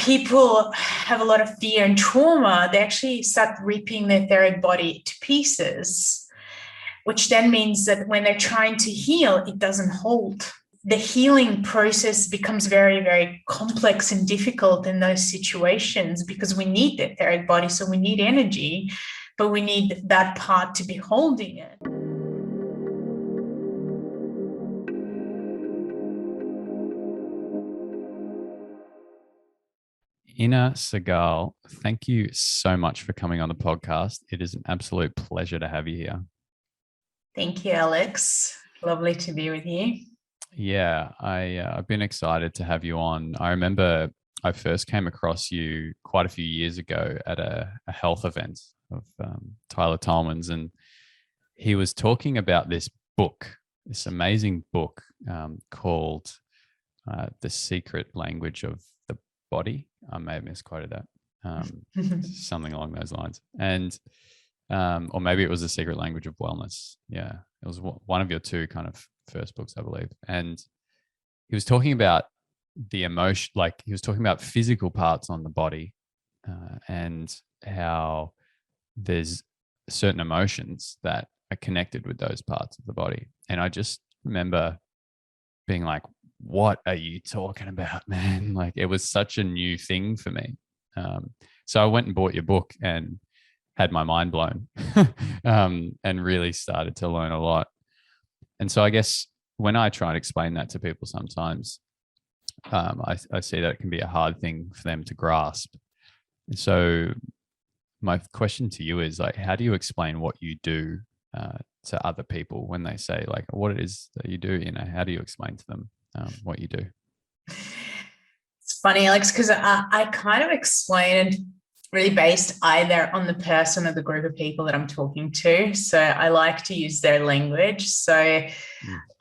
people have a lot of fear and trauma, they actually start ripping their etheric body to pieces, which then means that when they're trying to heal, it doesn't hold. The healing process becomes very, very complex and difficult in those situations because we need the etheric body, so we need energy, but we need that part to be holding it. Inna Segal, thank you so much for coming on the podcast. It is an absolute pleasure to have you here. Thank you, Alex. Lovely to be with you. Yeah, I've been excited to have you on. I remember I first came across you quite a few years ago at a health event of Tyler Tolman's, and he was talking about this book, this amazing book called The Secret Language of the Body. I may have misquoted that, something along those lines. And, or maybe it was The Secret Language of Wellness. Yeah, it was one of your two kind of first books, I believe. And he was talking about the emotion, like he was talking about physical parts on the body and how there's certain emotions that are connected with those parts of the body. And I just remember being like, what are you talking about, man? Like, it was such a new thing for me. So I went and bought your book and had my mind blown and really started to learn a lot. And so I guess when I try and explain that to people sometimes, I see that it can be a hard thing for them to grasp. And so my question to you is, like, how do you explain what you do to other people when they say, like, what it is that you do? You know, how do you explain to them what you do? It's funny, Alex, because I kind of explain it really based either on the person or the group of people that I'm talking to. So I like to use their language. So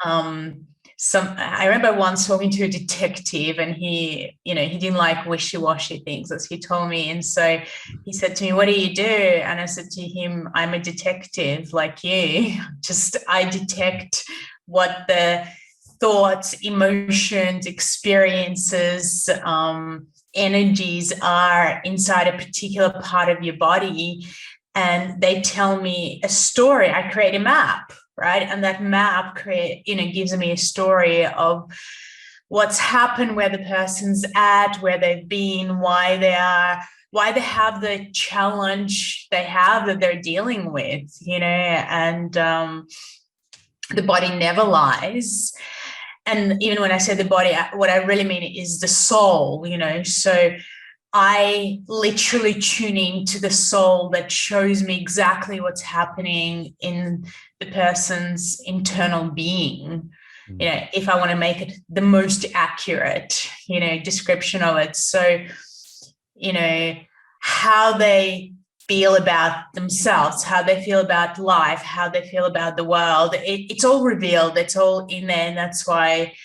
I remember once talking to a detective, and he didn't like wishy-washy things, as he told me. And so he said to me, "What do you do?" And I said to him, "I'm a detective like you. I detect what the thoughts, emotions, experiences, energies are inside a particular part of your body, and they tell me a story. I create a map, right? And that map gives me a story of what's happened, where the person's at, where they've been, why they have the challenge they have that they're dealing with, and the body never lies." And even when I say the body, what I really mean is the soul, So I literally tune into the soul that shows me exactly what's happening in the person's internal being, if I want to make it the most accurate, description of it. So, how they feel about themselves, how they feel about life, how they feel about the world. It's all revealed. It's all in there. And that's why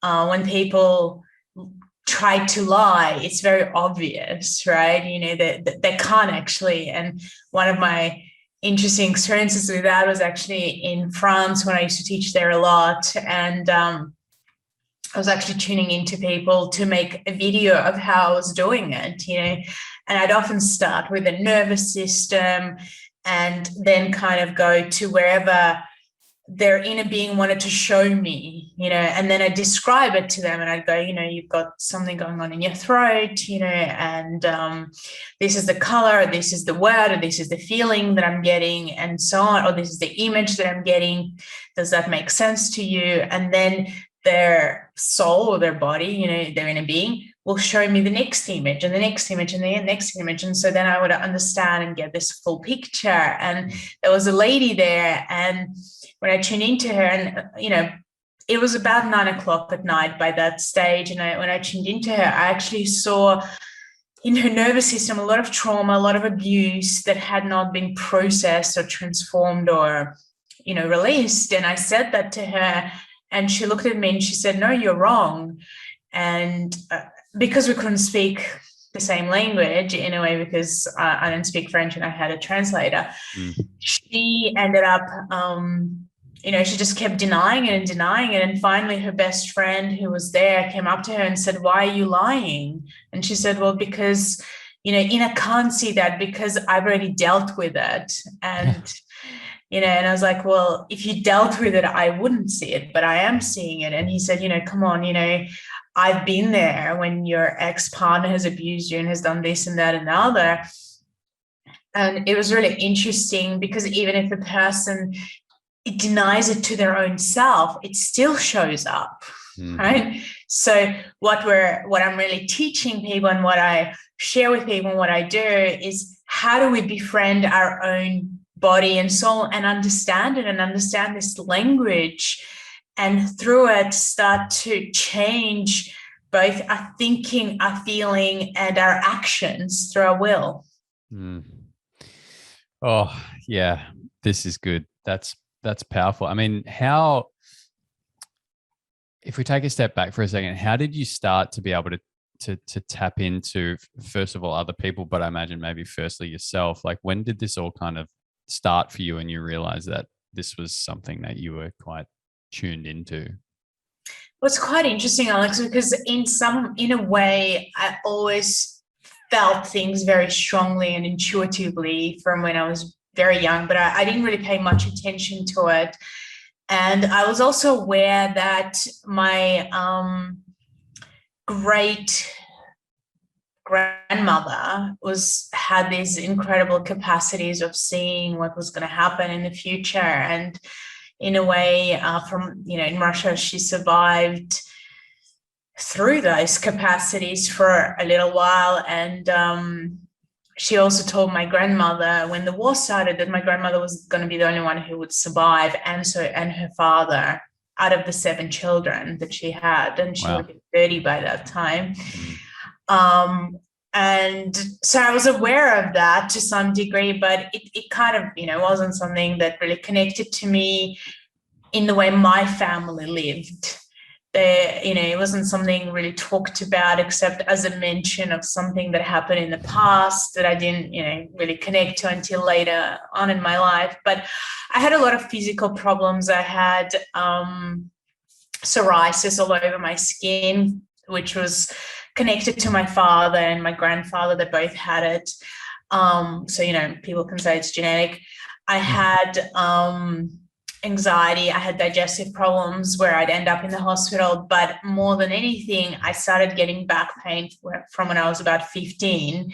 when people try to lie, it's very obvious, right? They can't actually. And one of my interesting experiences with that was actually in France, when I used to teach there a lot. And I was actually tuning into people to make a video of how I was doing it, and I'd often start with the nervous system and then kind of go to wherever their inner being wanted to show me, and then I describe it to them, and I'd go, you've got something going on in your throat, and this is the color, or this is the word, or this is the feeling that I'm getting, and so on, or this is the image that I'm getting. Does that make sense to you? And then their soul or their body, their inner being, will show me the next image and the next image and the next image. And so then I would understand and get this full picture. And there was a lady there, and when I tuned into her, and, it was about 9:00 at night by that stage. And when I tuned into her, I actually saw in her nervous system a lot of trauma, a lot of abuse that had not been processed or transformed or, released. And I said that to her, and she looked at me and she said, "No, you're wrong." And because we couldn't speak the same language in a way, because I didn't speak French and I had a translator, she ended up she just kept denying it and denying it. And finally her best friend who was there came up to her and said, "Why are you lying?" And she said, "Well, because, I can't see that because I've already dealt with it." And, and I was like, "Well, if you dealt with it, I wouldn't see it, but I am seeing it." And he said, "Come on, I've been there when your ex-partner has abused you and has done this and that and the other." And it was really interesting because even if the person denies it to their own self, it still shows up, right? So what I'm really teaching people and what I share with people and what I do is, how do we befriend our own body and soul and understand it and understand this language, and through it start to change both our thinking, our feeling, and our actions through our will. Oh, yeah, this is good. That's powerful. I mean, if we take a step back for a second, how did you start to be able to tap into, first of all, other people, but I imagine maybe firstly yourself? Like, when did this all kind of start for you and you realize that this was something that you were quite tuned into? Well, it's quite interesting, Alex, because in a way, I always felt things very strongly and intuitively from when I was very young, but I didn't really pay much attention to it. And I was also aware that my great grandmother had these incredible capacities of seeing what was going to happen in the future. And in a way, in Russia, she survived through those capacities for a little while. And she also told my grandmother when the war started that my grandmother was going to be the only one who would survive, and her father, out of the 7 children that she had, and she would have been 30 by that time. And so I was aware of that to some degree, but it kind of, wasn't something that really connected to me in the way my family lived. It wasn't something really talked about except as a mention of something that happened in the past that I didn't, really connect to until later on in my life. But I had a lot of physical problems. I had psoriasis all over my skin, which was connected to my father and my grandfather. They both had it. So, people can say it's genetic. I had anxiety. I had digestive problems where I'd end up in the hospital. But more than anything, I started getting back pain from when I was about 15.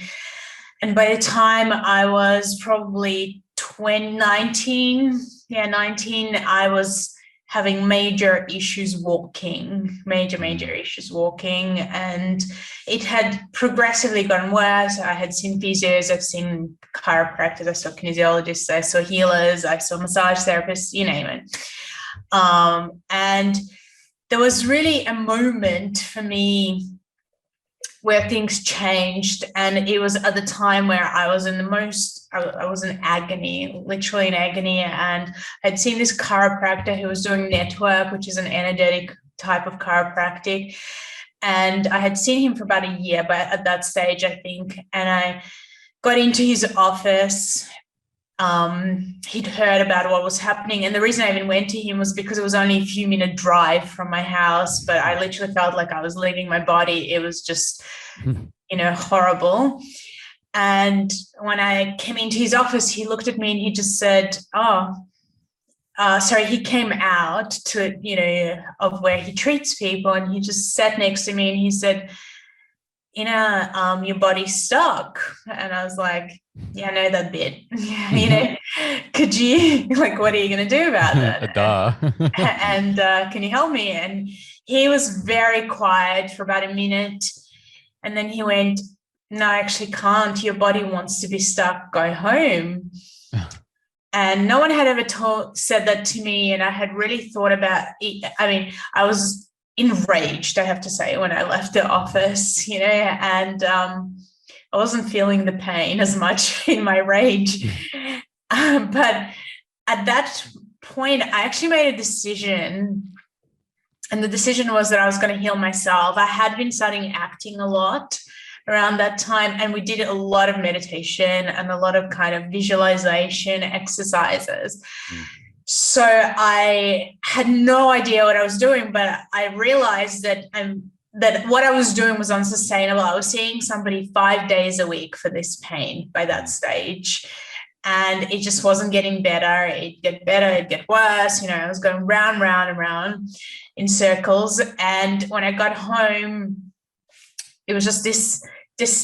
And by the time I was probably 19, I was having major issues walking, major issues walking. And it had progressively gotten worse. I had seen physios, I've seen chiropractors, I saw kinesiologists, I saw healers, I saw massage therapists, you name it. And there was really a moment for me where things changed. And it was at the time where I was I was in agony, literally in agony. And I'd seen this chiropractor who was doing network, which is an energetic type of chiropractic. And I had seen him for about a year, but at that stage, I think, and I got into his office. He'd heard about what was happening. And the reason I even went to him was because it was only a few minute drive from my house, but I literally felt like I was leaving my body. It was just, horrible. And when I came into his office, he looked at me and he just said, he came out to, of where he treats people. And he just sat next to me and he said, your body's stuck. And I was like, yeah, I know that bit. Could you, what are you going to do about that? Duh. And can you help me? And he was very quiet for about a minute. And then he went, no, I actually can't. Your body wants to be stuck. Go home. And no one had ever said that to me. And I had really thought about it. I mean, I was enraged, I have to say, when I left the office, and I wasn't feeling the pain as much in my rage. But at that point, I actually made a decision. And the decision was that I was going to heal myself. I had been studying acting a lot around that time, and we did a lot of meditation and a lot of kind of visualization exercises. So I had no idea what I was doing, but I realized that that what I was doing was unsustainable. I was seeing somebody 5 days a week for this pain by that stage. And it just wasn't getting better. It'd get better, it'd get worse. I was going round, round, and round in circles. And when I got home, it was just this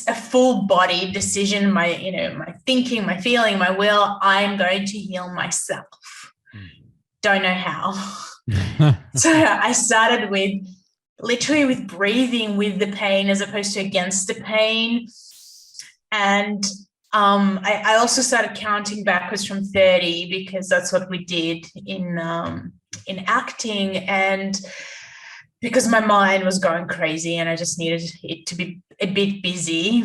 a full body decision, my thinking, my feeling, my will, I'm going to heal myself. Don't know how. So I started literally with breathing with the pain as opposed to against the pain. And I also started counting backwards from 30 because that's what we did in acting, and because my mind was going crazy and I just needed it to be a bit busy.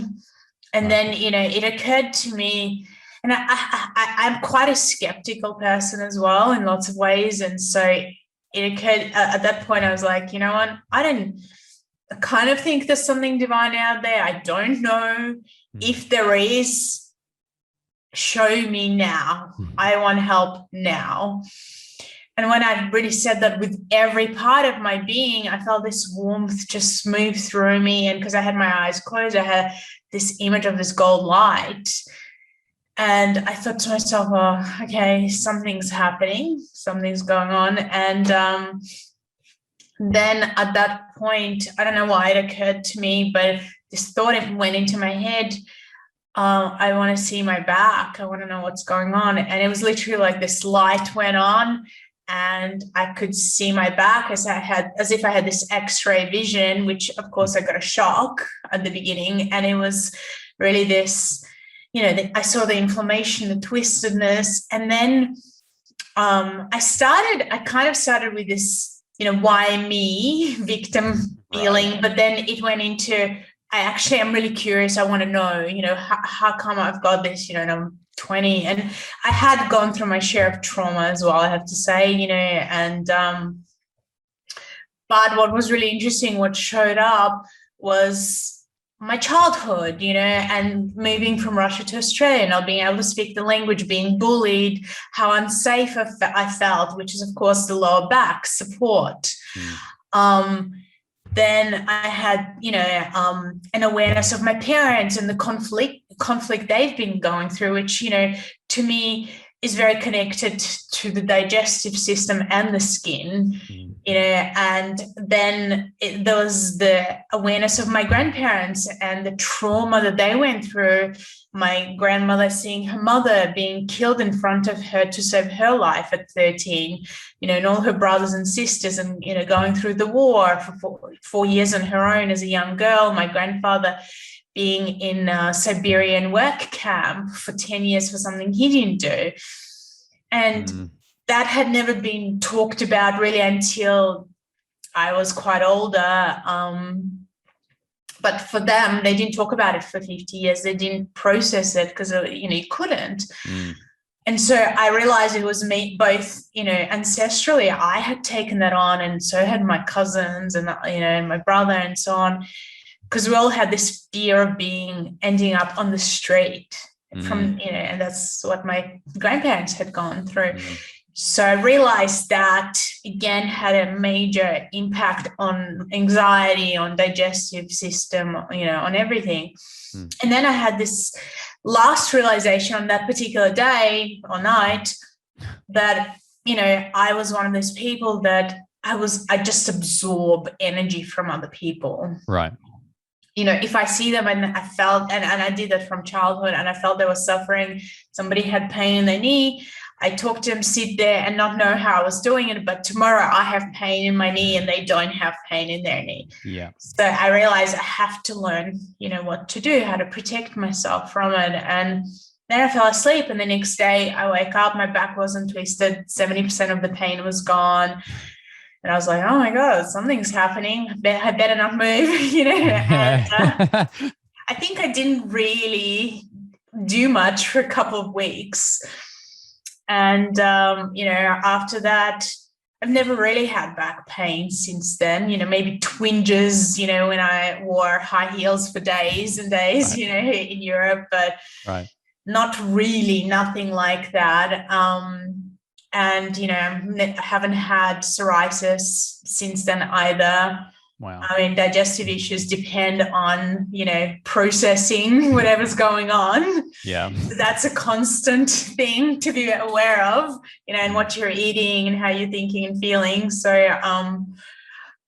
And then, it occurred to me, and I'm quite a skeptical person as well in lots of ways. And so it occurred at that point, I was like, you know what? I kind of think there's something divine out there. I don't know. If there is, show me now. I want help now. And when I really said that with every part of my being, I felt this warmth just move through me. And because I had my eyes closed, I had this image of this gold light. And I thought to myself, oh, okay, something's happening. Something's going on. And then at that point, I don't know why it occurred to me, but this thought went into my head. I want to see my back. I want to know what's going on. And it was literally like this light went on and I could see my back as if I had this X-ray vision, which of course I got a shock at the beginning. And it was really this, I saw the inflammation, the twistedness. And then I kind of started with this, why me victim feeling, but then it went into, I actually am really curious. I want to know, how come I've got this, and I'm 20, and I had gone through my share of trauma as well, I have to say, and but what was really interesting, what showed up was my childhood, and moving from Russia to Australia, not being able to speak the language, being bullied, how unsafe I felt, which is of course the lower back support. Then I had, an awareness of my parents and the conflict they've been going through, which, to me is very connected to the digestive system and the skin, and then there was the awareness of my grandparents and the trauma that they went through. My grandmother seeing her mother being killed in front of her to save her life at 13, and all her brothers and sisters, and, going through the war for 4 years on her own as a young girl. My grandfather being in a Siberian work camp for 10 years for something he didn't do. And that had never been talked about really until I was quite older. But for them, they didn't talk about it for 50 years. They didn't process it because, you couldn't. And so I realized it was me, both, ancestrally, I had taken that on, and so had my cousins and, and my brother and so on, because we all had this fear of ending up on the street from, and that's what my grandparents had gone through. So I realized that, again, had a major impact on anxiety, on digestive system, on everything. And then I had this last realization on that particular day or night that, I was one of those people that I just absorb energy from other people. Right. If I see them and I felt, and I did that from childhood, and I felt they were suffering, somebody had pain in their knee, I talk to them, sit there and not know how I was doing it, but tomorrow I have pain in my knee and they don't have pain in their knee. Yeah. So I realized I have to learn, what to do, how to protect myself from it. And then I fell asleep, and the next day I wake up, my back wasn't twisted, 70% of the pain was gone. And I was like, oh my God, something's happening. I better not move, And I think I didn't really do much for a couple of weeks. And, after that, I've never really had back pain since then, maybe twinges, when I wore high heels for days and days, right. In Europe, but right. not really, nothing like that. And, I haven't had psoriasis since then either. Wow. I mean, digestive issues depend on, processing whatever's going on. Yeah. So that's a constant thing to be aware of, and what you're eating and how you're thinking and feeling. So,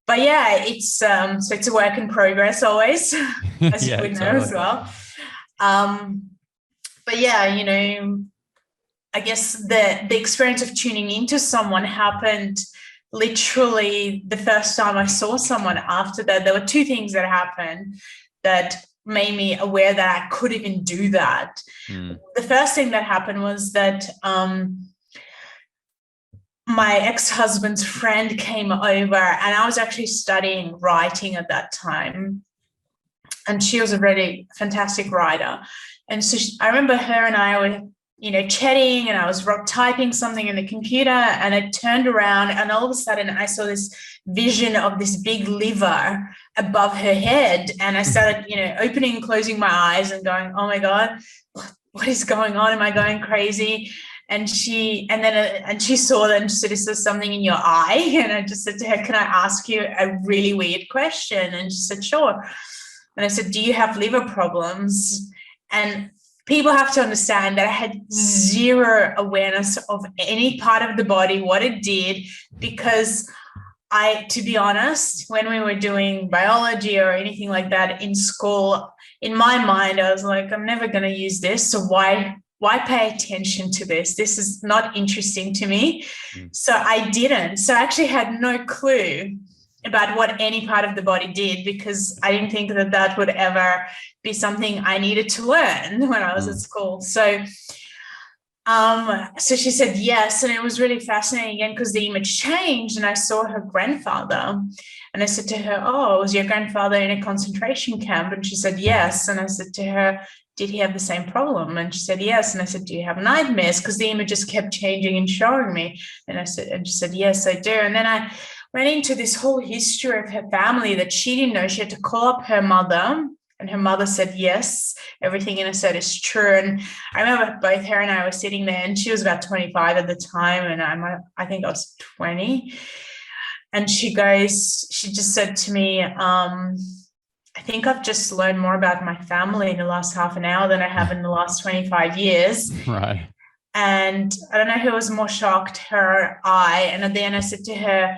but yeah, it's a work in progress always, as you would know as well. But yeah, I guess the experience of tuning into someone happened literally the first time I saw someone. After that, there were two things that happened that made me aware that I could even do that. The first thing that happened was that my ex-husband's friend came over, and I was actually studying writing at that time. And she was a really fantastic writer. And so I remember her and I were, chatting, and I was typing something in the computer, and I turned around, and all of a sudden I saw this vision of this big liver above her head. And I started, opening and closing my eyes and going, oh my God, what is going on? Am I going crazy? And she saw that and she said, is there something in your eye? And I just said to her, can I ask you a really weird question? And she said, sure. And I said, do you have liver problems? And people have to understand that I had zero awareness of any part of the body, what it did, because to be honest, when we were doing biology or anything like that in school, in my mind, I was like, I'm never going to use this. So why pay attention to this? This is not interesting to me. So I didn't. So I actually had no clue about what any part of the body did, because I didn't think that would ever be something I needed to learn when I was at school. So she said yes, and it was really fascinating again because the image changed, and I saw her grandfather, and I said to her, oh, was your grandfather in a concentration camp? And she said yes. And I said to her, did he have the same problem? And she said yes. And I said, do you have nightmares? Because the images kept changing and showing me. And she said, yes, I do. And then I went into this whole history of her family that she didn't know. She had to call up her mother, and her mother said, yes, everything Ina said is true. And I remember both her and I were sitting there, and she was about 25 at the time, and I think I was 20. And she just said to me, I think I've just learned more about my family in the last half an hour than I have in the last 25 years. Right. And I don't know who was more shocked, her or I. And at the end I said to her,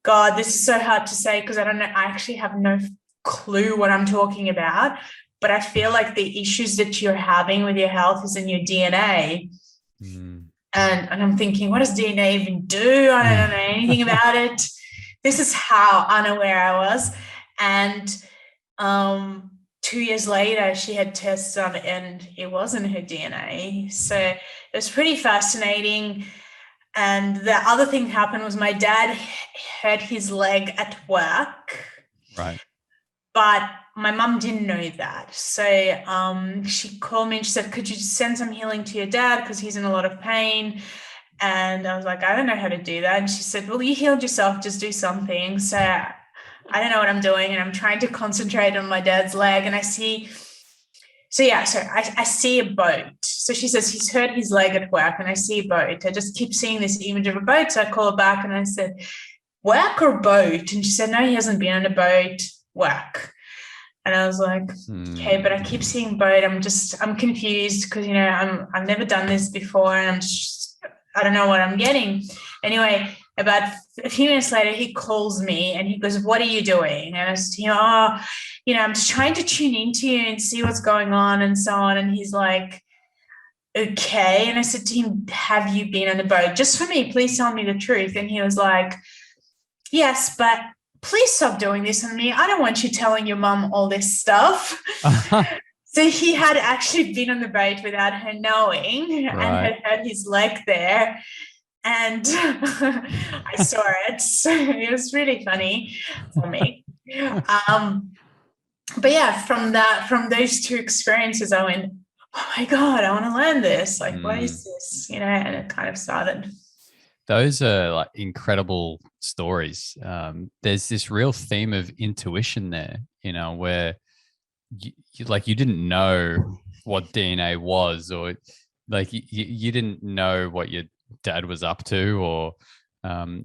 God, this is so hard to say because I don't know. I actually have no clue what I'm talking about, but I feel like the issues that you're having with your health is in your DNA. And I'm thinking, what does DNA even do? I don't know anything about it. This is how unaware I was. And 2 years later, she had tests done and it wasn't her DNA. So it was pretty fascinating. And the other thing happened was my dad hurt his leg at work. Right. But my mum didn't know that. So she called me and she said, could you send some healing to your dad because he's in a lot of pain? And I was like, I don't know how to do that. And she said, well, you healed yourself, just do something. So I don't know what I'm doing, and I'm trying to concentrate on my dad's leg, and I see a boat. So she says he's hurt his leg at work, and I see a boat. I just keep seeing this image of a boat. So I call her back and I said, work or boat? And she said, no, he hasn't been on a boat, work. And I was like, okay, but I keep seeing boat. I'm confused because, I've never done this before, and I don't know what I'm getting. Anyway, about a few minutes later, he calls me and he goes, what are you doing? And I said, I'm just trying to tune into you and see what's going on and so on. And he's like, okay. And I said to him, have you been on a boat? Just for me, please tell me the truth. And he was like, yes, but please stop doing this on me. I don't want you telling your mum all this stuff. So he had actually been on the boat without her knowing, and had hurt his leg there. And I saw it. So it was really funny for me. But yeah, from those two experiences, I went, oh my God, I want to learn this. Like, what is this? And it kind of started. Those are like incredible stories. There's this real theme of intuition there, where you didn't know what DNA was, or like you didn't know what your dad was up to, or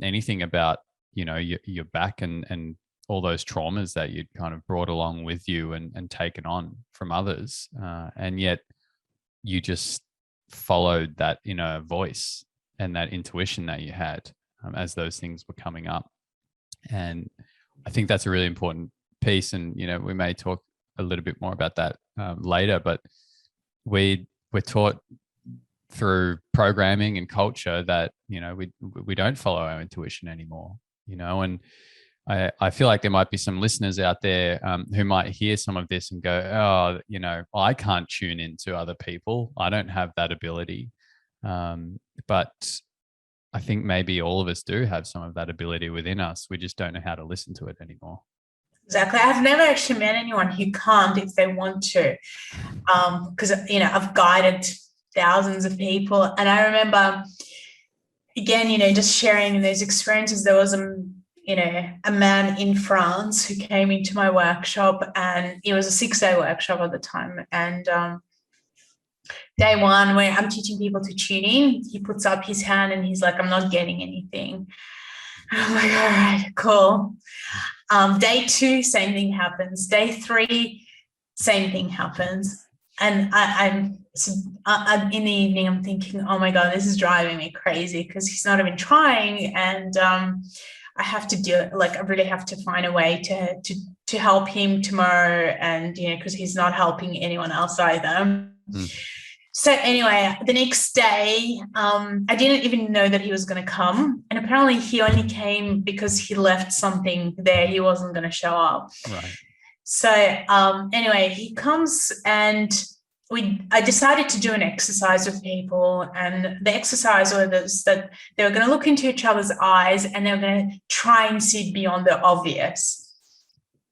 anything about, you know, your back and all those traumas that you'd kind of brought along with you and taken on from others. And yet you just followed that inner voice and that intuition that you had as those things were coming up. And I think that's a really important piece. And, you know, we may talk a little bit more about that later, but we're taught through programming and culture that, you know, we don't follow our intuition anymore, you know. And I feel like there might be some listeners out there who might hear some of this and go, oh, you know, I can't tune into other people. I don't have that ability. But I think maybe all of us do have some of that ability within us. We just don't know how to listen to it anymore. Exactly. I've never actually met anyone who can't if they want to, because, you know, I've guided thousands of people. And I remember, again, you know, just sharing those experiences. There was a man in France who came into my workshop, and it was a 6-day workshop at the time. And day one, where I'm teaching people to tune in, he puts up his hand and he's like, I'm not getting anything. And I'm like, all right, cool. Day 2, same thing happens. Day 3, same thing happens. And I'm in the evening, I'm thinking, oh my God, this is driving me crazy, because he's not even trying. And I have to do it. Like, I really have to find a way to help him tomorrow. And, you know, because he's not helping anyone else either. So anyway, the next day, I didn't even know that he was going to come. And apparently he only came because he left something there. He wasn't going to show up. Right. So anyway, he comes, and I decided to do an exercise with people. And the exercise was that they were going to look into each other's eyes, and they were going to try and see beyond the obvious.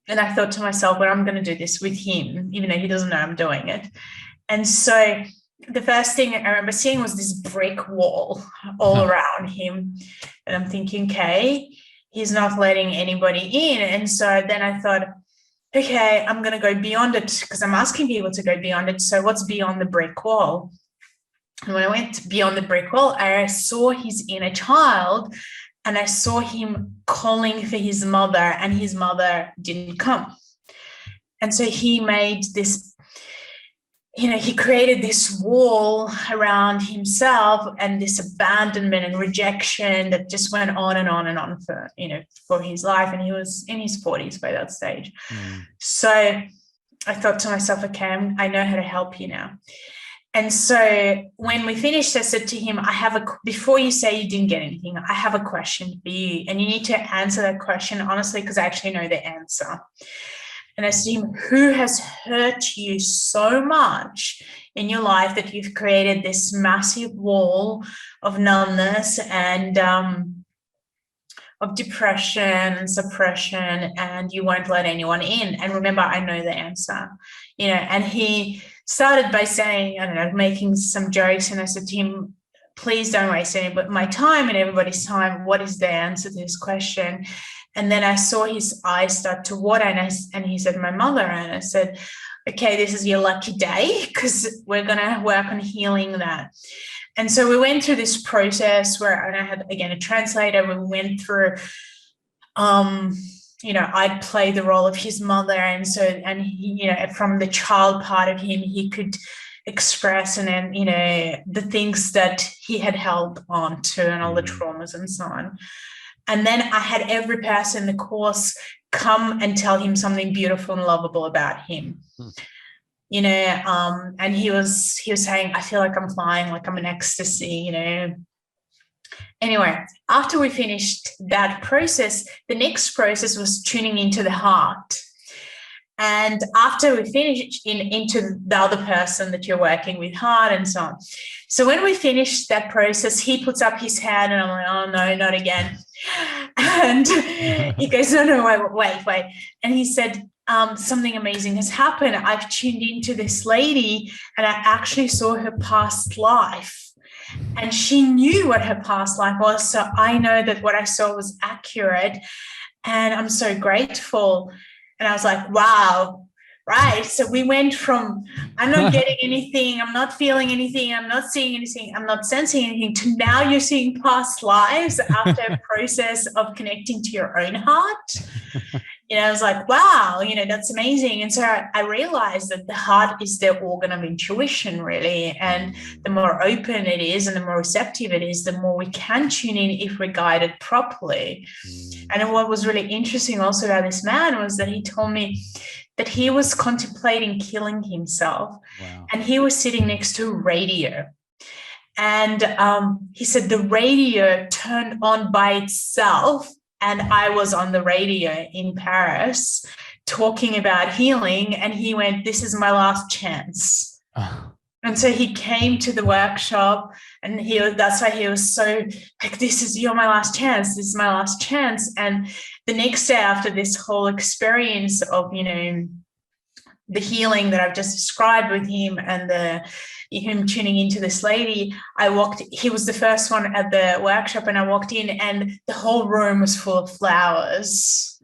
And I thought to myself, well, I'm going to do this with him, even though he doesn't know I'm doing it. And so the first thing I remember seeing was this brick wall all around him. And I'm thinking, okay, he's not letting anybody in. And so then I thought, okay, I'm going to go beyond it, because I'm asking people to go beyond it. So what's beyond the brick wall? And when I went beyond the brick wall, I saw his inner child, and I saw him calling for his mother, and his mother didn't come. And so he made this, you know, he created this wall around himself, and this abandonment and rejection that just went on and on and on for, you know, for his life. And he was in his 40s by that stage. So I thought to myself, okay, I know how to help you now. And so when we finished, I said to him, before you say you didn't get anything, I have a question for you, and you need to answer that question honestly, because I actually know the answer. And I said to him, who has hurt you so much in your life that you've created this massive wall of numbness and of depression and suppression, and you won't let anyone in? And remember, I know the answer, you know. And he started by saying, I don't know, making some jokes. And I said to him, please don't waste any but my time and everybody's time. What is the answer to this question? And then I saw his eyes start to water, and he said, my mother. And I said, okay, this is your lucky day, because we're going to work on healing that. And so we went through this process where, and I had, again, a translator. We went through, you know, I'd play the role of his mother. And so, and he, you know, from the child part of him, he could express, and then, you know, the things that he had held on to and all the traumas and so on. And then I had every person in the course come and tell him something beautiful and lovable about him. You know, and he was saying, I feel like I'm flying, like I'm in ecstasy, you know. Anyway, after we finished that process, the next process was tuning into the heart. And after we finished into the other person that you're working with heart and so on. So when we finished that process, he puts up his hand, and I'm like, oh no, not again. And he goes, no, wait. And he said, something amazing has happened. I've tuned into this lady, and I actually saw her past life. And she knew what her past life was. So I know that what I saw was accurate. And I'm so grateful. And I was like, wow, right? So we went from, I'm not getting anything, I'm not feeling anything, I'm not seeing anything, I'm not sensing anything, to now you're seeing past lives after a process of connecting to your own heart. I was like, wow, that's amazing. And so I realized that the heart is the organ of intuition, really. And the more open it is and the more receptive it is, the more we can tune in if we're guided properly. And what was really interesting also about this man was that he told me that he was contemplating killing himself. Wow. And he was sitting next to a radio. And he said the radio turned on by itself. And I was on the radio in Paris talking about healing. And he went, this is my last chance. And so he came to the workshop, and that's why he was so like, you're my last chance. This is my last chance. And the next day after this whole experience of, the healing that I've just described with him and him tuning into this lady, he was the first one at the workshop, and I walked in and the whole room was full of flowers,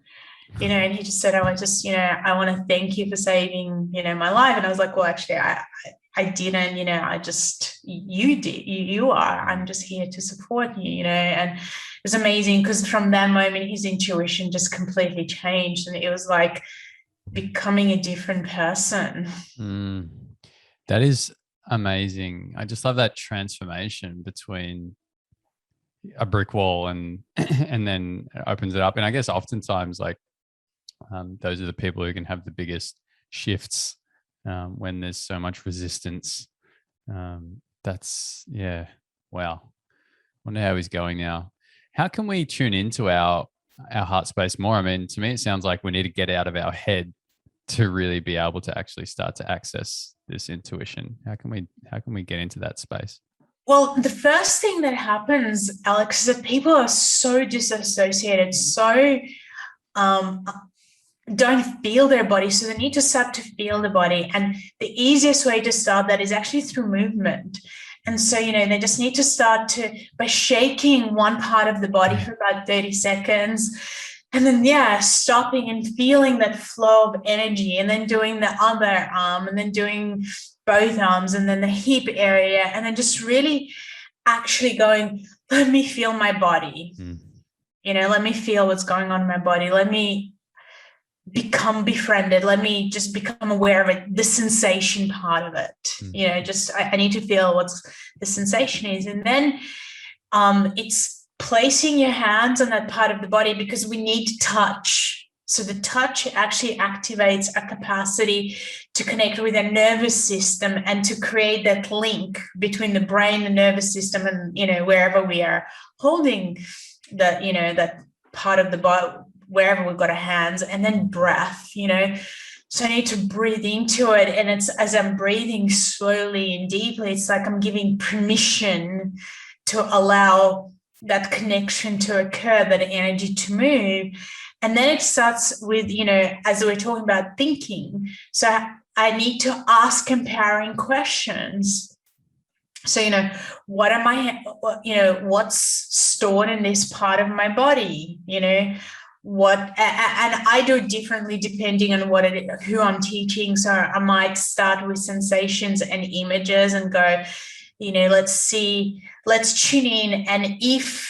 and he just said, I want to thank you for saving, my life. And I was like, well, actually, I didn't, you did, you are, I'm just here to support you, and it was amazing because from that moment, his intuition just completely changed. And it was like becoming a different person. That is amazing. I just love that transformation between a brick wall and then it opens it up. And I guess oftentimes those are the people who can have the biggest shifts when there's so much resistance. Wow. Wonder how he's going now. How can we tune into our heart space more? I mean, to me, it sounds like we need to get out of our head to really be able to actually start to access this intuition. How can we get into that space? Well, the first thing that happens, Alex, is that people are so disassociated, so don't feel their body. So they need to start to feel the body. And the easiest way to start that is actually through movement. And so, they just need to start by shaking one part of the body for about 30 seconds. And then, stopping and feeling that flow of energy, and then doing the other arm, and then doing both arms, and then the hip area, and then just really actually going, let me feel my body. Let me feel what's going on in my body. Let me become befriended. Let me just become aware of it, the sensation part of it. I need to feel what the sensation is. And then it's placing your hands on that part of the body, because we need to touch. So the touch actually activates our capacity to connect with our nervous system and to create that link between the brain, the nervous system, and, wherever we are holding that part of the body, wherever we've got our hands. And then breath, so I need to breathe into it. And it's as I'm breathing slowly and deeply, it's like I'm giving permission to allow that connection to occur, that energy to move. And then it starts with, as we're talking about thinking. So I need to ask empowering questions. So, what's stored in this part of my body, and I do it differently depending on who I'm teaching. So I might start with sensations and images and go, let's tune in. And if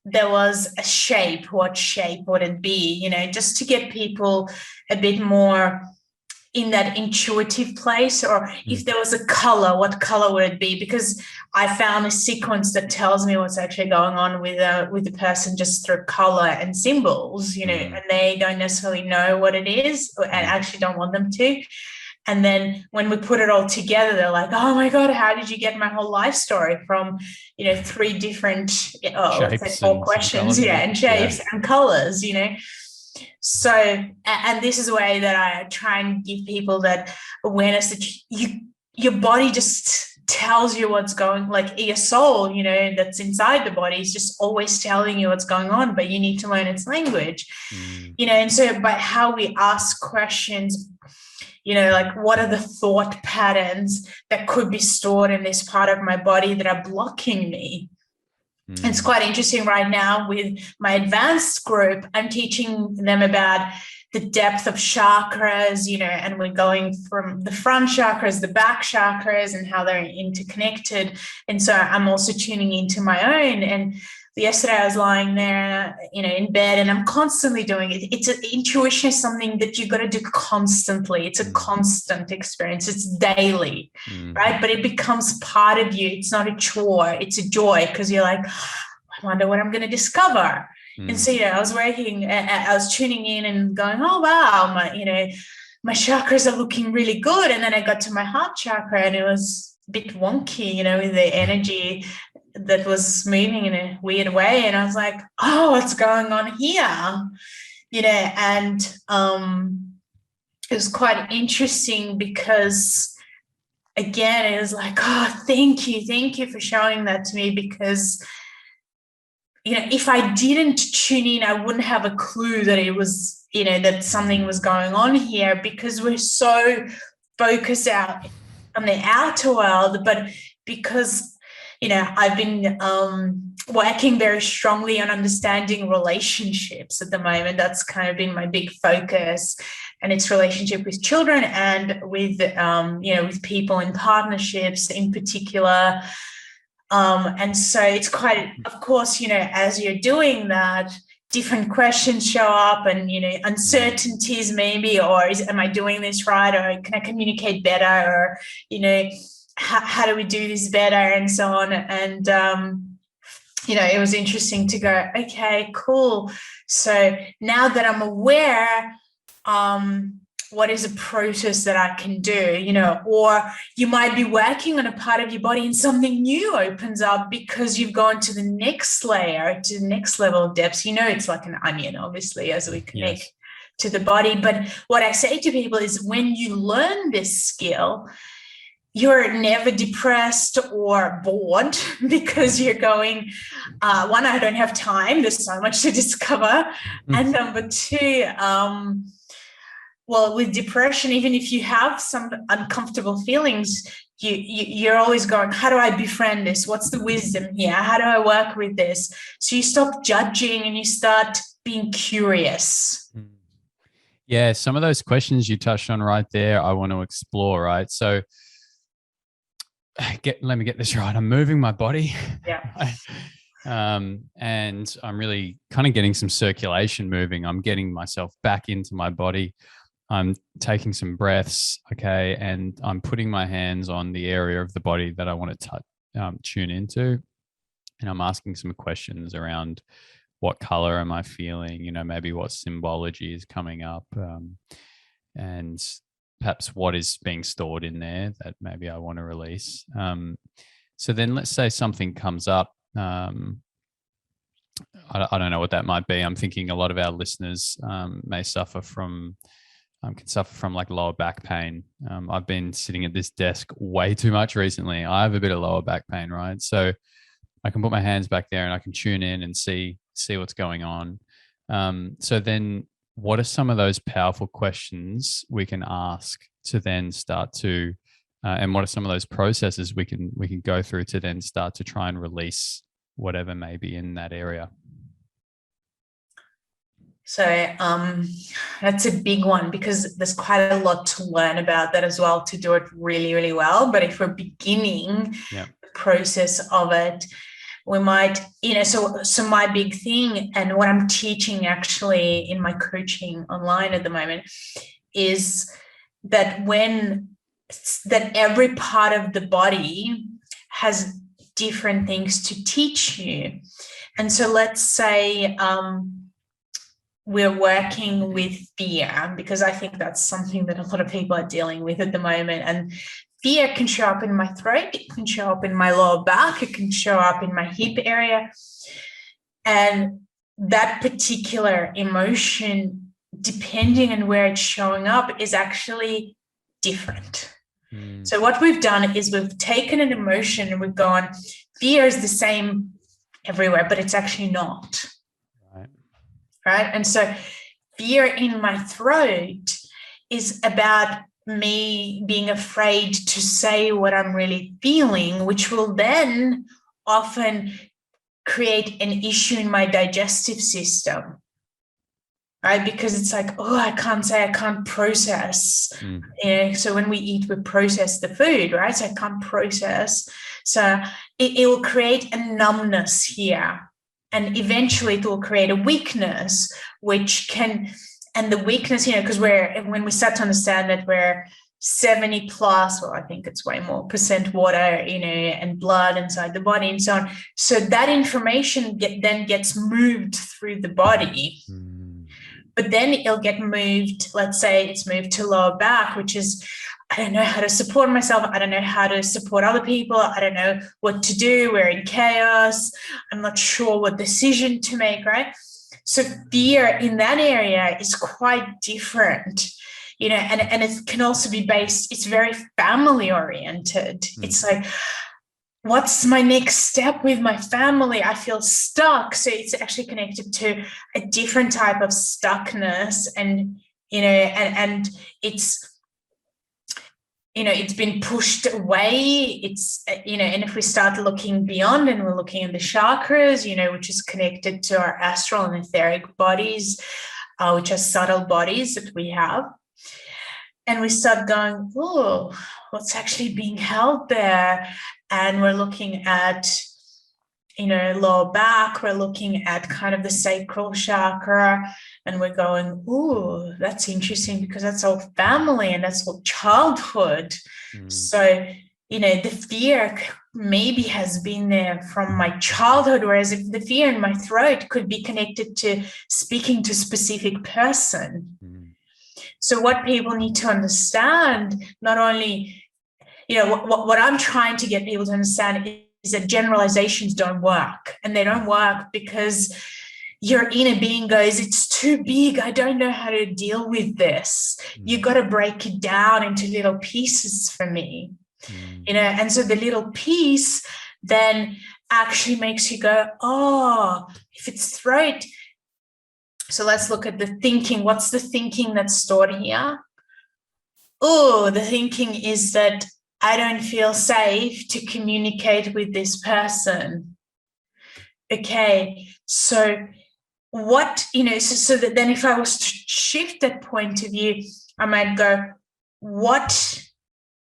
there was a shape, what shape would it be? Just to get people a bit more in that intuitive place. Or if there was a color, what color would it be? Because I found a sequence that tells me what's actually going on with the person just through color and symbols, and they don't necessarily know what it is, and actually don't want them to. And then when we put it all together, they're like, oh my God, how did you get my whole life story from, 3 different, let's say 4 questions, and shapes and colors, So, and this is a way that I try and give people that awareness that your body just tells you what's going, like your soul, that's inside the body is just always telling you what's going on, but you need to learn its language, and so by how we ask questions, like what are the thought patterns that could be stored in this part of my body that are blocking me? It's quite interesting right now with my advanced group. I'm teaching them about the depth of chakras, and we're going from the front chakras, the back chakras, and how they're interconnected. And so I'm also tuning into my own. And yesterday I was lying there, in bed, and I'm constantly doing it. Intuition is something that you got to do constantly. It's a constant experience. It's daily, right? But it becomes part of you. It's not a chore. It's a joy, because you're like, I wonder what I'm going to discover. And so, I was I was tuning in and going, oh, wow, my chakras are looking really good. And then I got to my heart chakra, and it was a bit wonky, with the energy that was moving in a weird way. And I was like, oh, what's going on here? And it was quite interesting, because again, it was like, oh, thank you for showing that to me, because if I didn't tune in, I wouldn't have a clue that it was, that something was going on here, because we're so focused out on the outer world. But because, I've been working very strongly on understanding relationships at the moment. That's kind of been my big focus, and it's relationship with children and with, with people in partnerships in particular. And so it's quite, of course, as you're doing that, different questions show up, and, uncertainties maybe, or am I doing this right? Or can I communicate better? Or, how do we do this better? And so on. And, it was interesting to go, okay, cool. So now that I'm aware, what is a process that I can do, or you might be working on a part of your body and something new opens up because you've gone to the next layer, to the next level of depth. It's like an onion, obviously, as we connect to the body. But what I say to people is, when you learn this skill, you're never depressed or bored, because you're going, one, I don't have time. There's so much to discover. And number two, well, with depression, even if you have some uncomfortable feelings, you're always going, how do I befriend this? What's the wisdom here? How do I work with this? So you stop judging and you start being curious. Yeah, some of those questions you touched on right there, I want to explore, right? So let me get this right. I'm moving my body. Yeah. And I'm really kind of getting some circulation moving. I'm getting myself back into my body. I'm taking some breaths, okay, and I'm putting my hands on the area of the body that I want to tune into, and I'm asking some questions around what color am I feeling, maybe what symbology is coming up, and perhaps what is being stored in there that maybe I want to release. So then let's say something comes up. I don't know what that might be. I'm thinking a lot of our listeners may suffer from can suffer from like lower back pain. I've been sitting at this desk way too much recently. I have a bit of lower back pain, right? So I can put my hands back there and I can tune in and see what's going on. So then what are some of those powerful questions we can ask to then start to, and what are some of those processes we can go through to then start to try and release whatever may be in that area? So that's a big one, because there's quite a lot to learn about that as well, to do it really, really well. But if we're beginning the process of it, we might, so my big thing, and what I'm teaching actually in my coaching online at the moment, is that every part of the body has different things to teach you. And so let's say we're working with fear, because I think that's something that a lot of people are dealing with at the moment. And fear can show up in my throat, it can show up in my lower back, it can show up in my hip area. And that particular emotion, depending on where it's showing up, is actually different. So what we've done is we've taken an emotion and we've gone, fear is the same everywhere, but it's actually not. Right? And so fear in my throat is about me being afraid to say what I'm really feeling, which will then often create an issue in my digestive system. right? Because it's like, oh, I can't process. So when we eat, we process the food, right? So I can't process. So it will create a numbness here. And eventually it will create a weakness, and the weakness, because when we start to understand that we're 70 plus, well, I think it's way more % water, and blood inside the body and so on. So that information then gets moved through the body. But then it'll get moved, let's say it's moved to lower back, which is, I don't know how to support myself. I don't know how to support other people. I don't know what to do. We're in chaos. I'm not sure what decision to make, right? So fear in that area is quite different, and it can also be based, it's very family oriented. It's like, what's my next step with my family? I feel stuck. So it's actually connected to a different type of stuckness, and it's, it's been pushed away. It's, and if we start looking beyond and we're looking at the chakras, which is connected to our astral and etheric bodies, which are subtle bodies that we have. And we start going, oh, what's actually being held there? And we're looking at, lower back, we're looking at kind of the sacral chakra, and we're going, oh, that's interesting, because that's all family and that's all childhood. So, the fear maybe has been there from my childhood, whereas if the fear in my throat could be connected to speaking to a specific person. So what people need to understand, not only, what I'm trying to get people to understand is that generalizations don't work. And they don't work because your inner being goes, it's too big. I don't know how to deal with this. You got to break it down into little pieces for me. And so the little piece then actually makes you go, oh, if it's throat. So let's look at the thinking. What's the thinking that's stored here? Oh, the thinking is that I don't feel safe to communicate with this person. Okay, so what, so that then if I was to shift that point of view, I might go, what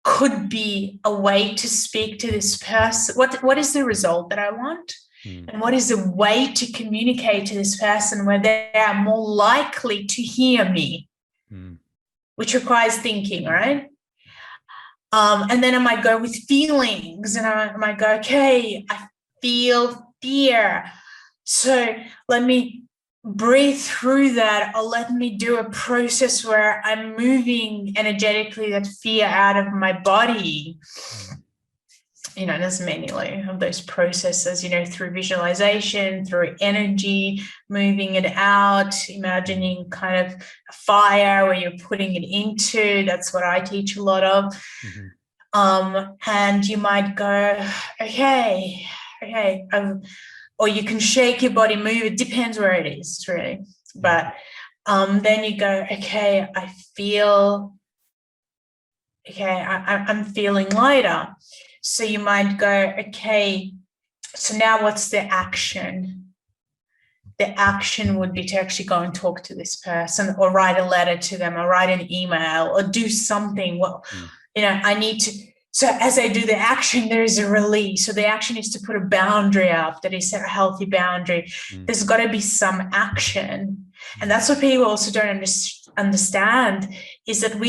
could be a way to speak to this person? What is the result that I want? And what is the way to communicate to this person where they are more likely to hear me, which requires thinking, right? And then I might go with feelings, and I might go, okay, I feel fear. So let me breathe through that, or let me do a process where I'm moving energetically that fear out of my body. There's many of those processes, through visualization, through energy, moving it out, imagining kind of a fire where you're putting it into. That's what I teach a lot of. And you might go, okay, or you can shake your body, move. It depends where it is, really. But then you go, okay, I feel, I'm feeling lighter. So you might go, okay, so now what's the action? The action would be to actually go and talk to this person, or write a letter to them, or write an email, or do something. Well, I need to. So as I do the action, there is a release. So the action is to put a boundary up, that is a healthy boundary. There's got to be some action. And that's what people also don't understand, is that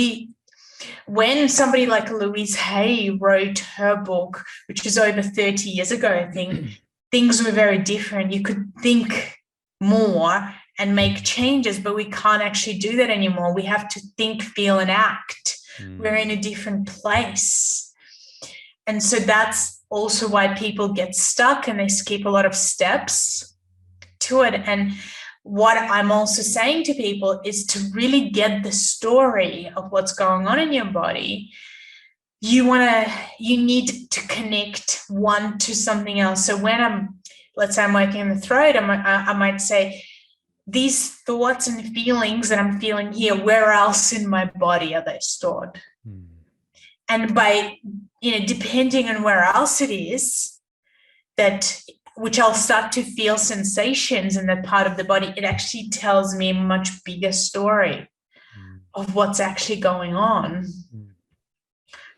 when somebody like Louise Hay wrote her book, which is over 30 years ago, I think, things were very different. You could think more and make changes, but we can't actually do that anymore. We have to think, feel, and act. We're in a different place. And so that's also why people get stuck and they skip a lot of steps to it. And what I'm also saying to people is to really get the story of what's going on in your body. You need to connect one to something else. So when let's say I'm working in the throat, I might say, these thoughts and feelings that I'm feeling here, where else in my body are they stored? And by, depending on where else it is, that which I'll start to feel sensations in that part of the body, it actually tells me a much bigger story of what's actually going on.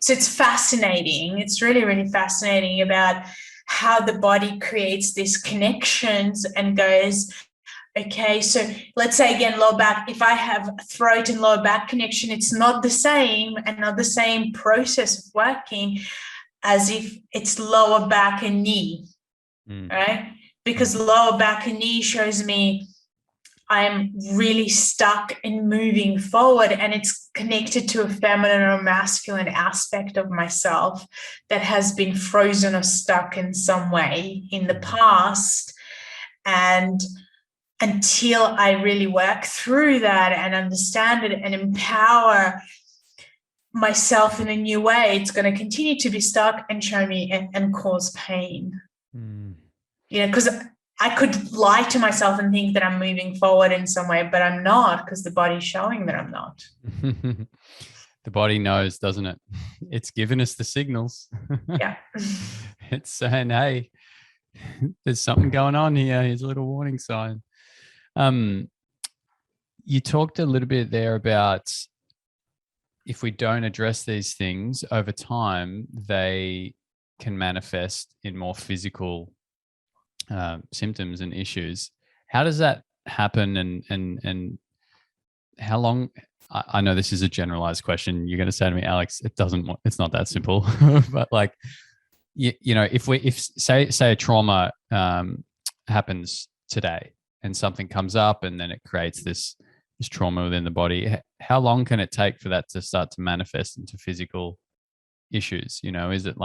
So it's fascinating. It's really, really fascinating about how the body creates these connections and goes, okay, so let's say again, lower back, if I have throat and lower back connection, it's not the same and not the same process of working as if it's lower back and knee, right? Because lower back and knee shows me I'm really stuck in moving forward, and it's connected to a feminine or masculine aspect of myself that has been frozen or stuck in some way in the past. And until I really work through that and understand it and empower myself in a new way, it's going to continue to be stuck and show me and cause pain. You know, because I could lie to myself and think that I'm moving forward in some way, but I'm not, because the body's showing that I'm not. The body knows, doesn't it? It's giving us the signals. Yeah. It's saying, hey, there's something going on here. Here's a little warning sign. You talked a little bit there about if we don't address these things over time, they can manifest in more physical symptoms and issues. How does that happen, and how long? I know this is a generalized question. You're going to say to me, Alex, it's not that simple. But like, you know, if say a trauma happens today and something comes up and then it creates this trauma within the body, how long can it take for that to start to manifest into physical issues? You know, is it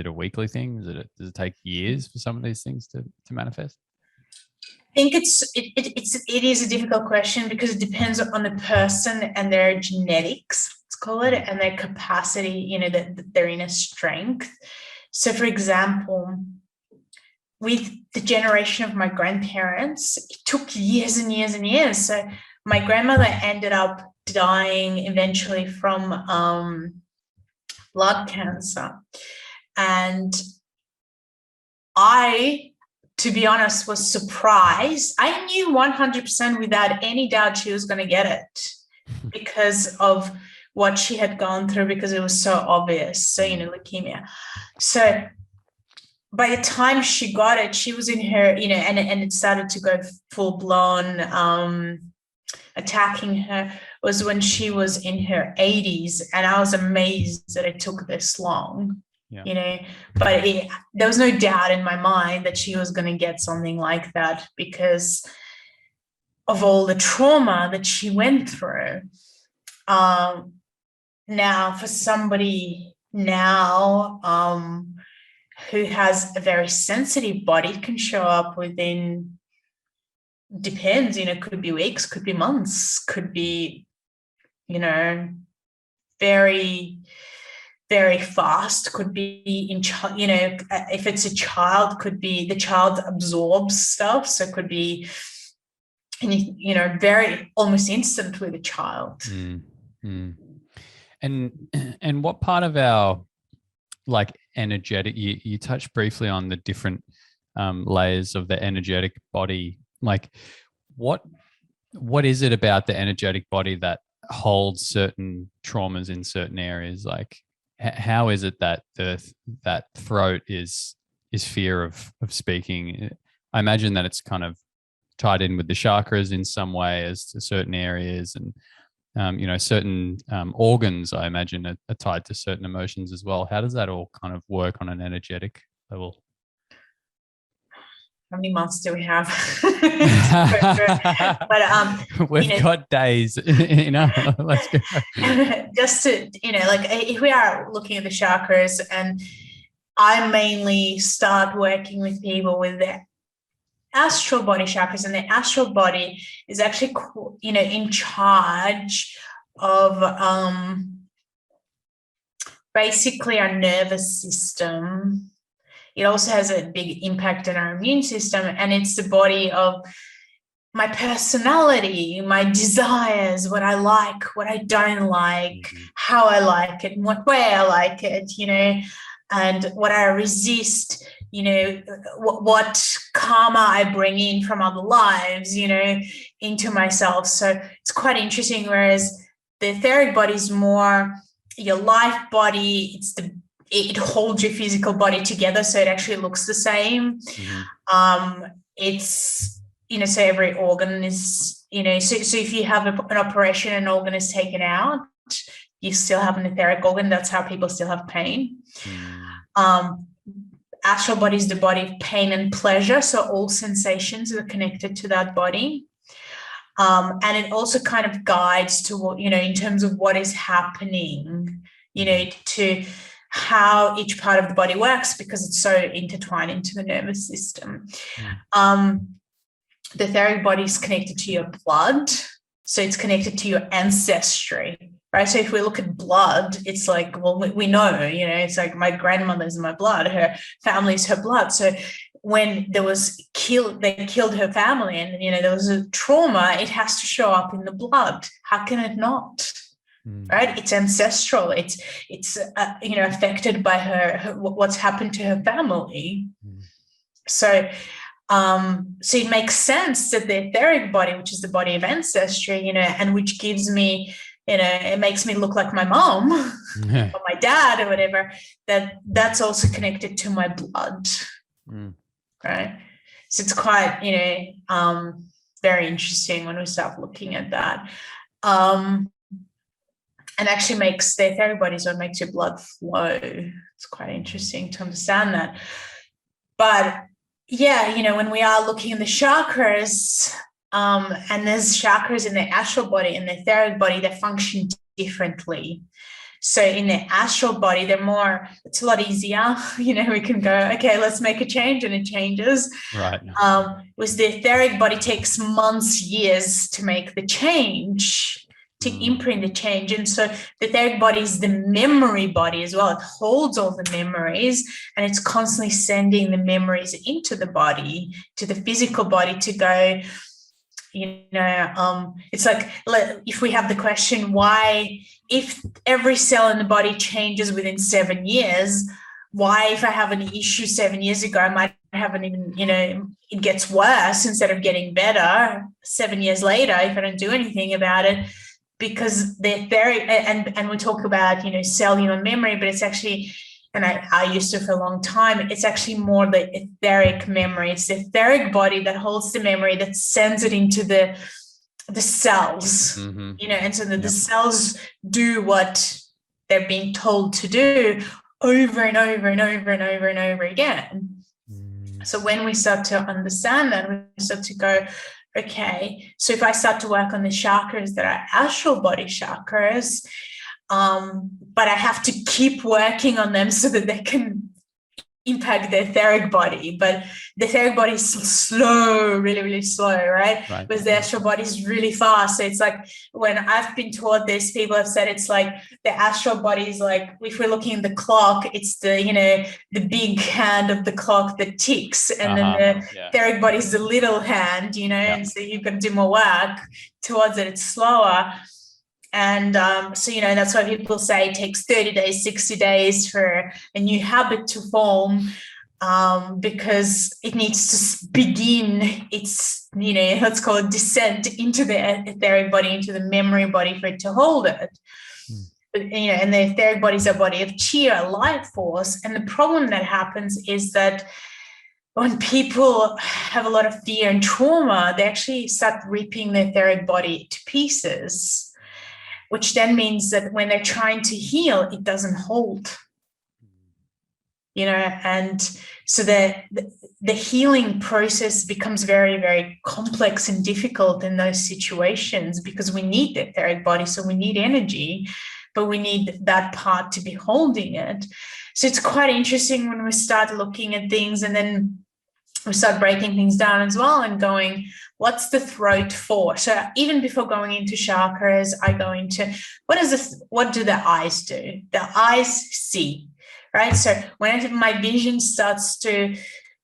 a weekly thing? Does it take years for some of these things to manifest? I think it is a difficult question because it depends on the person and their genetics, let's call it, and their capacity, you know, their inner strength. So, for example, with the generation of my grandparents, it took years and years and years. So my grandmother ended up dying eventually from blood cancer. And I, to be honest, was surprised. I knew 100% without any doubt she was going to get it because of what she had gone through, because it was so obvious. So, you know, leukemia. So by the time she got it, she was in her, you know, and it started to go full blown attacking her, was when she was in her 80s. And I was amazed that it took this long. Yeah. You know, but there was no doubt in my mind that she was going to get something like that because of all the trauma that she went through. Now, for somebody now who has a very sensitive body, it can show up within, depends, you know, could be weeks, could be months, could be, you know, very, very fast, could be in, you know, if it's a child, could be the child absorbs stuff. So it could be, you know, very almost instant with a child. And what part of our, like, energetic, you touched briefly on the different layers of the energetic body. Like, what is it about the energetic body that holds certain traumas in certain areas? Like, how is it that that throat is fear of speaking? I imagine that it's kind of tied in with the chakras in some way as to certain areas, and you know, certain organs, I imagine, are tied to certain emotions as well. How does that all kind of work on an energetic level? How many months do we have? But we've, you know, got days, you know, let's go. Just to, you know, like, if we are looking at the chakras, and I mainly start working with people with the astral body chakras, and the astral body is actually, you know, in charge of basically our nervous system. It also has a big impact on our immune system, and it's the body of my personality, my desires, what I like, what I don't like, how I like it, and what way I like it, you know. and what I resist, what karma I bring in from other lives, into myself. So it's quite interesting. Whereas the etheric body is more your life body. It holds your physical body together, so it actually looks the same. It's, so every organ is, so if you have an operation, an organ is taken out, you still have an etheric organ. That's how people still have pain. Astral body is the body of pain and pleasure, so all sensations are connected to that body. And it also kind of guides to what, in terms of what is happening, to how each part of the body works, because it's so intertwined into the nervous system. The etheric body is connected to your blood, so it's connected to your ancestry, right? So if we look at blood, it's like, well, we know, it's like my grandmother's in my blood, her family's her blood. So when they killed her family, and there was a trauma, it has to show up in the blood. How can it not? Right? It's ancestral. It's affected by her what's happened to her family. So it makes sense that the etheric body, which is the body of ancestry, and which gives me, it makes me look like my mom or my dad or whatever, that's also connected to my blood. Right? So it's quite, very interesting when we start looking at that. And actually makes the etheric body is what makes your blood flow. It's quite interesting to understand that. But yeah, when we are looking at the chakras, and there's chakras in the astral body and the etheric body that function differently. So in the astral body, it's a lot easier. We can go, okay, let's make a change, and it changes. Right. With the etheric body, takes months, years to make the change, to imprint the change. And so the etheric body is the memory body as well. It holds all the memories, and it's constantly sending the memories into the body, to the physical body, to go, it's like, if we have the question, why, if every cell in the body changes within 7 years, why, if I have an issue 7 years ago, I might have an even, it gets worse instead of getting better 7 years later if I don't do anything about it? Because they're very, and we talk about, cellular memory, but it's actually, and I used to for a long time, it's actually more the etheric memory. It's the etheric body that holds the memory, that sends it into the cells, and so the cells do what they're being told to do over and over and over and over and over again. So when we start to understand that, we start to go, okay, so if I start to work on the chakras that are astral body chakras, but I have to keep working on them so that they can impact the etheric body. But the etheric body is slow, really, really slow, right? Whereas the astral body is really fast. So it's like, when I've been taught this, people have said it's like the astral body is like, if we're looking at the clock, it's the, the big hand of the clock that ticks. And then the etheric body is the little hand, and so you've got to do more work towards it. It's slower. And so, that's why people say it takes 30 days, 60 days for a new habit to form, because it needs to begin its, let's call it descent into the etheric body, into the memory body, for it to hold it. But, and the etheric body is a body of chi, a life force. And the problem that happens is that when people have a lot of fear and trauma, they actually start ripping the etheric body to pieces, which then means that when they're trying to heal, it doesn't hold, and so the healing process becomes very, very complex and difficult in those situations, because we need the etheric body, so we need energy, but we need that part to be holding it. So it's quite interesting when we start looking at things, and then we start breaking things down as well and going, what's the throat for? So even before going into chakras, I go into, what do the eyes do? The eyes see, right? So when my vision starts to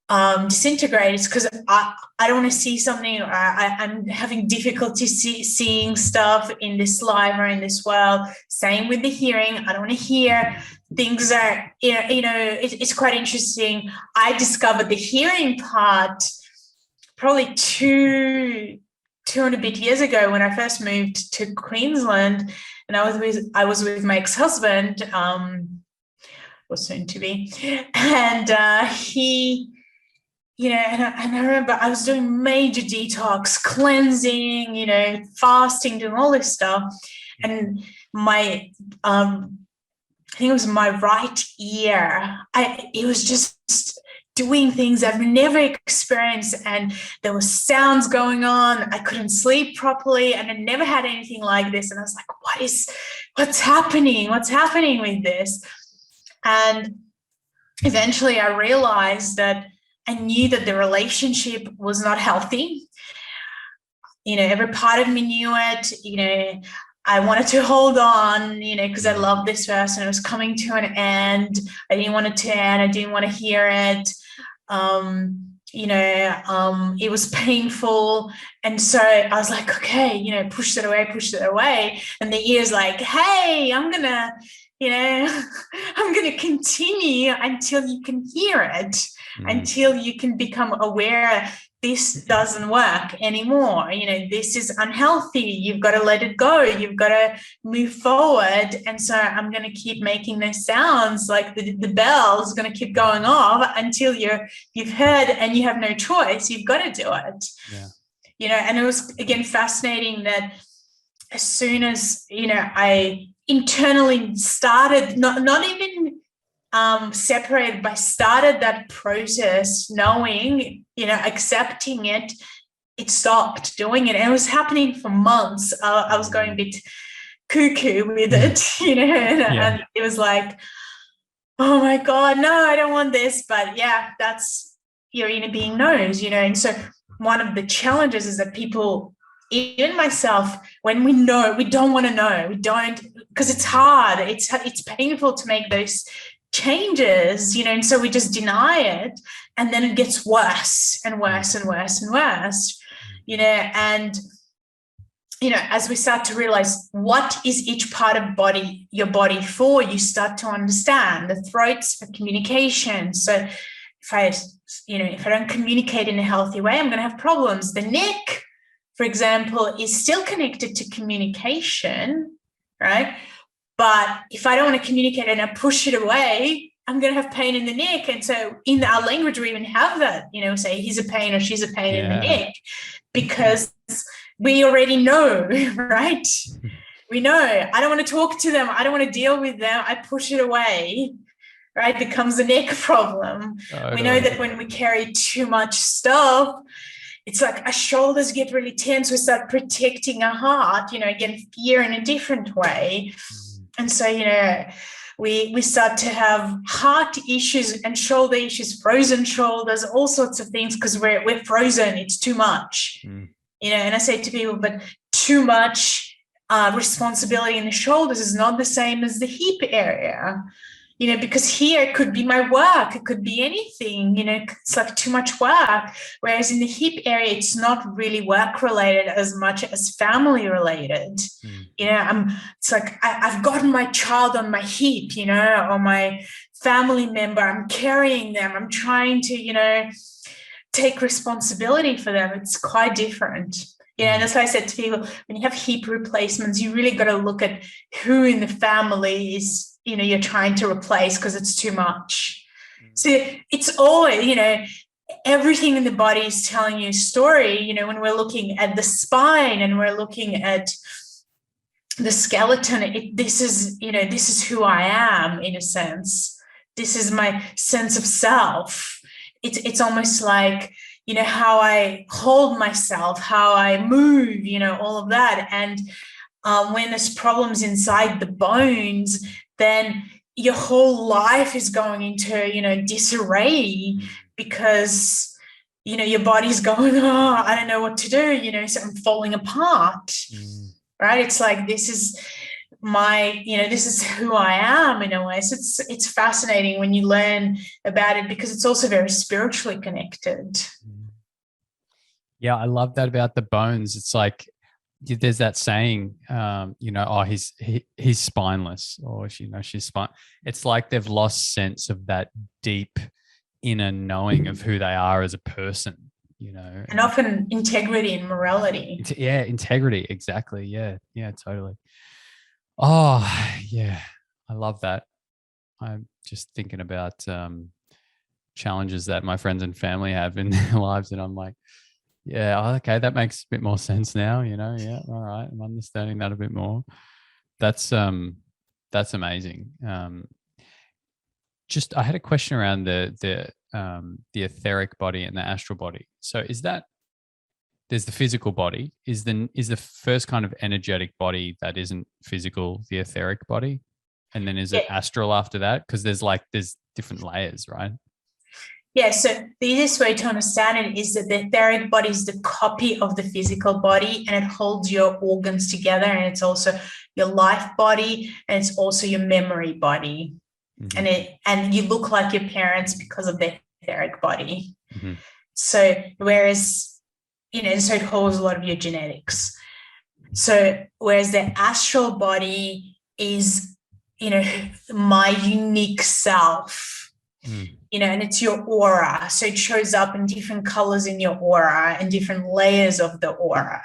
disintegrate, it's because I don't want to see something, or I'm having difficulty seeing stuff in this life or in this world. Same with the hearing. I don't want to hear things are, it's quite interesting. I discovered the hearing part probably two and a bit years ago when I first moved to Queensland, and I was with my ex-husband, or soon to be, and he, and I remember I was doing major detox, cleansing, fasting, doing all this stuff, and my I think it was my right ear. It was just doing things I've never experienced, and there was sounds going on. I couldn't sleep properly, and I never had anything like this. And I was like, what's happening? What's happening with this? And eventually I realized that I knew that the relationship was not healthy. Every part of me knew it. I wanted to hold on, because I love this person. It was coming to an end. I didn't want it to end. I didn't want to hear it. It was painful. And so I was like, okay, pushed it away. And the ear's like, hey, I'm going to continue until you can hear it, until you can become aware this doesn't work anymore. This is unhealthy. You've got to let it go. You've got to move forward. And so I'm going to keep making those sounds, like the bell's going to keep going off until you've heard and you have no choice. You've got to do it. Yeah. And it was, again, fascinating that as soon as, I internally started, not even separated, but started that process, knowing, accepting it, it stopped doing it. And it was happening for months. I was going a bit cuckoo with it, and it was like, oh my God, no, I don't want this. But yeah, that's your inner being knows, and so one of the challenges is that people, even myself, when we know, we don't want to know, because it's hard, it's painful to make those changes, and so we just deny it, and then it gets worse and worse and worse and worse, and as we start to realize what is each part of your body for, you start to understand the throat's for communication. So if I don't communicate in a healthy way, I'm going to have problems. The neck, for example, is still connected to communication, right? But if I don't want to communicate and I push it away, I'm going to have pain in the neck. And so in our language, we even have that, say he's a pain or she's a pain in the neck, because we already know, right? We know, I don't want to talk to them. I don't want to deal with them. I push it away, right? It becomes a neck problem. We know that when we carry too much stuff, it's like our shoulders get really tense. We start protecting our heart, again, fear in a different way. And so, we start to have heart issues and shoulder issues, frozen shoulders, all sorts of things, because we're frozen. It's too much, and I say to people, but too much responsibility in the shoulders is not the same as the hip area, because here it could be my work, it could be anything, it's like too much work. Whereas in the hip area, it's not really work related as much as family related. It's like I've gotten my child on my hip, or my family member, I'm carrying them, I'm trying to, take responsibility for them. It's quite different. And that's why I said to people, when you have hip replacements, you really got to look at who in the family is, you're trying to replace, because it's too much. So it's always, everything in the body is telling you a story. When we're looking at the spine and we're looking at the skeleton, this is who I am, in a sense. This is my sense of self. It's almost like, how I hold myself, how I move, all of that. And when there's problems inside the bones, then your whole life is going into, disarray, because, your body's going, oh, I don't know what to do, so I'm falling apart, right? It's like, this is this is who I am, in a way. So it's fascinating when you learn about it, because it's also very spiritually connected. Yeah, I love that about the bones. It's like there's that saying, oh, he's spineless, or she's spine. It's like they've lost sense of that deep inner knowing of who they are as a person, and often integrity and morality. Integrity, exactly. Yeah, totally. Oh, yeah, I love that. I'm just thinking about challenges that my friends and family have in their lives, and I'm like, yeah, okay, that makes a bit more sense now. Yeah, all right, I'm understanding that a bit more. That's amazing. Just I had a question around the etheric body and the astral body. So is that, there's the physical body, is the first kind of energetic body that isn't physical the etheric body, and then is it astral after that? Because there's different layers, right? Yeah, so the easiest way to understand it is that the etheric body is the copy of the physical body, and it holds your organs together, and it's also your life body, and it's also your memory body. Mm-hmm. And you look like your parents because of the etheric body. Mm-hmm. So whereas, so it holds a lot of your genetics. So whereas the astral body is, my unique self. And it's your aura. So it shows up in different colors in your aura and different layers of the aura,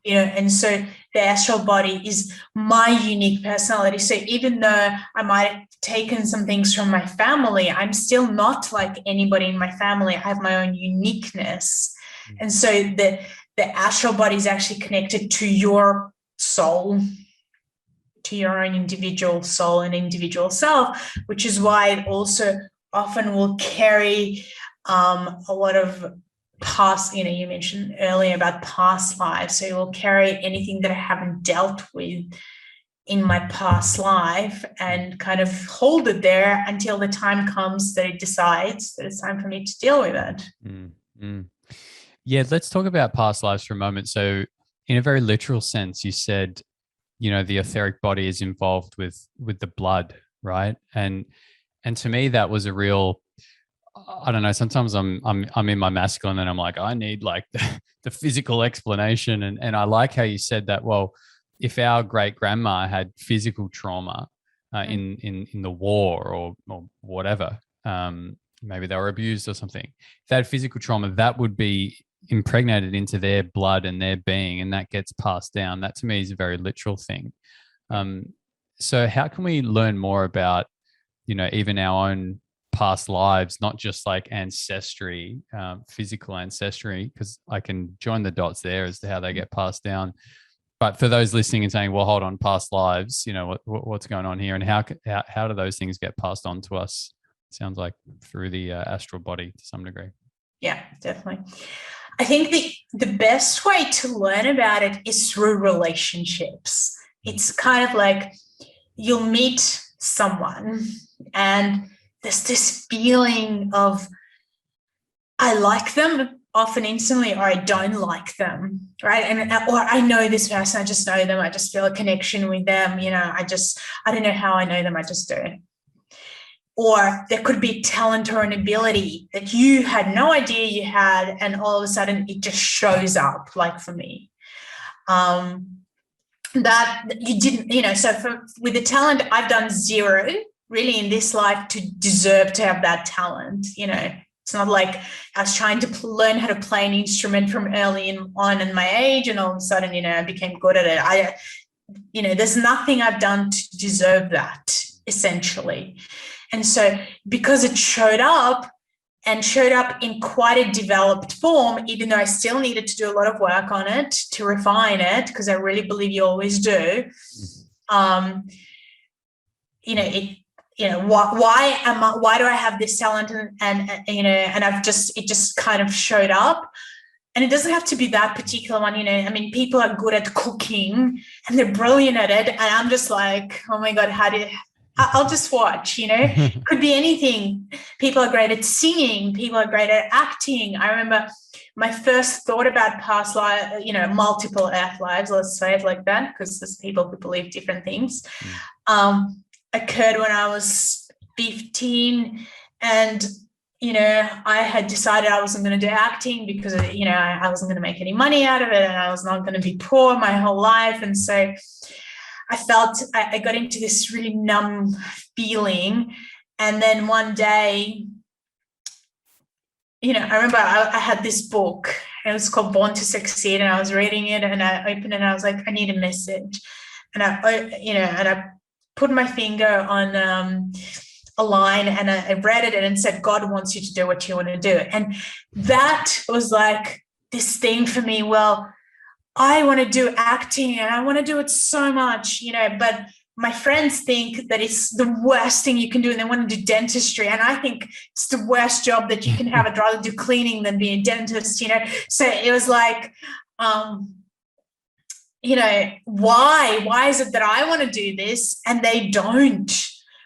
and so the astral body is my unique personality. So even though I might have taken some things from my family, I'm still not like anybody in my family. I have my own uniqueness. And so the astral body is actually connected to your soul, to your own individual soul and individual self, which is why it also often will carry a lot of past, you mentioned earlier about past lives. So it will carry anything that I haven't dealt with in my past life and kind of hold it there until the time comes that it decides that it's time for me to deal with it. Mm-hmm. Yeah, let's talk about past lives for a moment. So in a very literal sense, you said, the etheric body is involved with the blood, right? And to me, that was a real, I don't know, sometimes I'm in my masculine and I'm like, I need like the physical explanation. And I like how you said that, well, if our great grandma had physical trauma in the war or whatever, maybe they were abused or something, if they had physical trauma, that would be impregnated into their blood and their being, and that gets passed down. That to me is a very literal thing. So how can we learn more about, even our own past lives, not just like ancestry, physical ancestry, because I can join the dots there as to how they get passed down. But for those listening and saying, well, hold on, past lives, what's going on here, and how do those things get passed on to us? It sounds like through the astral body to some degree. Yeah, definitely. I think the best way to learn about it is through relationships. It's kind of like you'll meet someone and there's this feeling of I like them often instantly, or I don't like them, right? Or I know this person, I just know them, I just feel a connection with them, I don't know how I know them, I just do. Or there could be talent or an ability that you had no idea you had, and all of a sudden it just shows up, like for me. That you didn't, so with the talent, I've done zero really in this life to deserve to have that talent. It's not like I was trying to learn how to play an instrument from early on in my age, and all of a sudden, I became good at it. There's nothing I've done to deserve that, essentially. And so because it showed up in quite a developed form, even though I still needed to do a lot of work on it to refine it, because I really believe you always do. Why do I have this talent, and it just kind of showed up. And it doesn't have to be that particular one, people are good at cooking and they're brilliant at it, and I'm just like, oh my God, I'll just watch, could be anything. People are great at singing. People are great at acting. I remember my first thought about past life, multiple earth lives, let's say it like that, because there's people who believe different things, occurred when I was 15. And, I had decided I wasn't going to do acting because, I wasn't going to make any money out of it, and I was not going to be poor my whole life. And so I felt I got into this really numb feeling. And then one day, I remember I had this book, and it was called Born to Succeed, and I was reading it, and I opened it and I was like, I need a message. And I put my finger on a line, and I read it, and it said, God wants you to do what you want to do. And that was like this thing for me. Well, I want to do acting, and I want to do it so much, but my friends think that it's the worst thing you can do, and they want to do dentistry. And I think it's the worst job that you can have. I'd rather do cleaning than be a dentist, So it was like, why is it that I want to do this and they don't?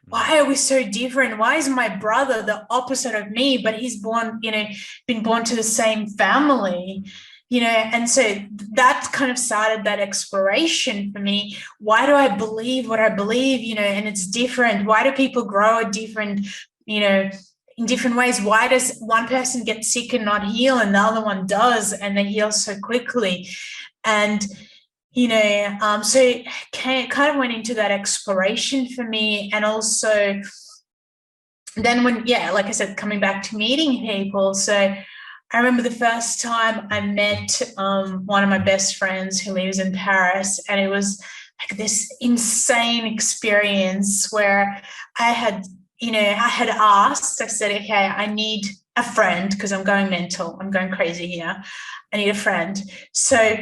Why are we so different? Why is my brother the opposite of me, but he's been born to the same family? And so that kind of started that exploration for me. Why do I believe what I believe, and it's different? Why do people grow at different, in different ways? Why does one person get sick and not heal, and the other one does, and they heal so quickly? And, so it kind of went into that exploration for me. And also then like I said, coming back to meeting people. So I remember the first time I met one of my best friends who lives in Paris, and it was like this insane experience where I had asked, I said, okay, I need a friend because I'm going mental. I'm going crazy here. I need a friend. So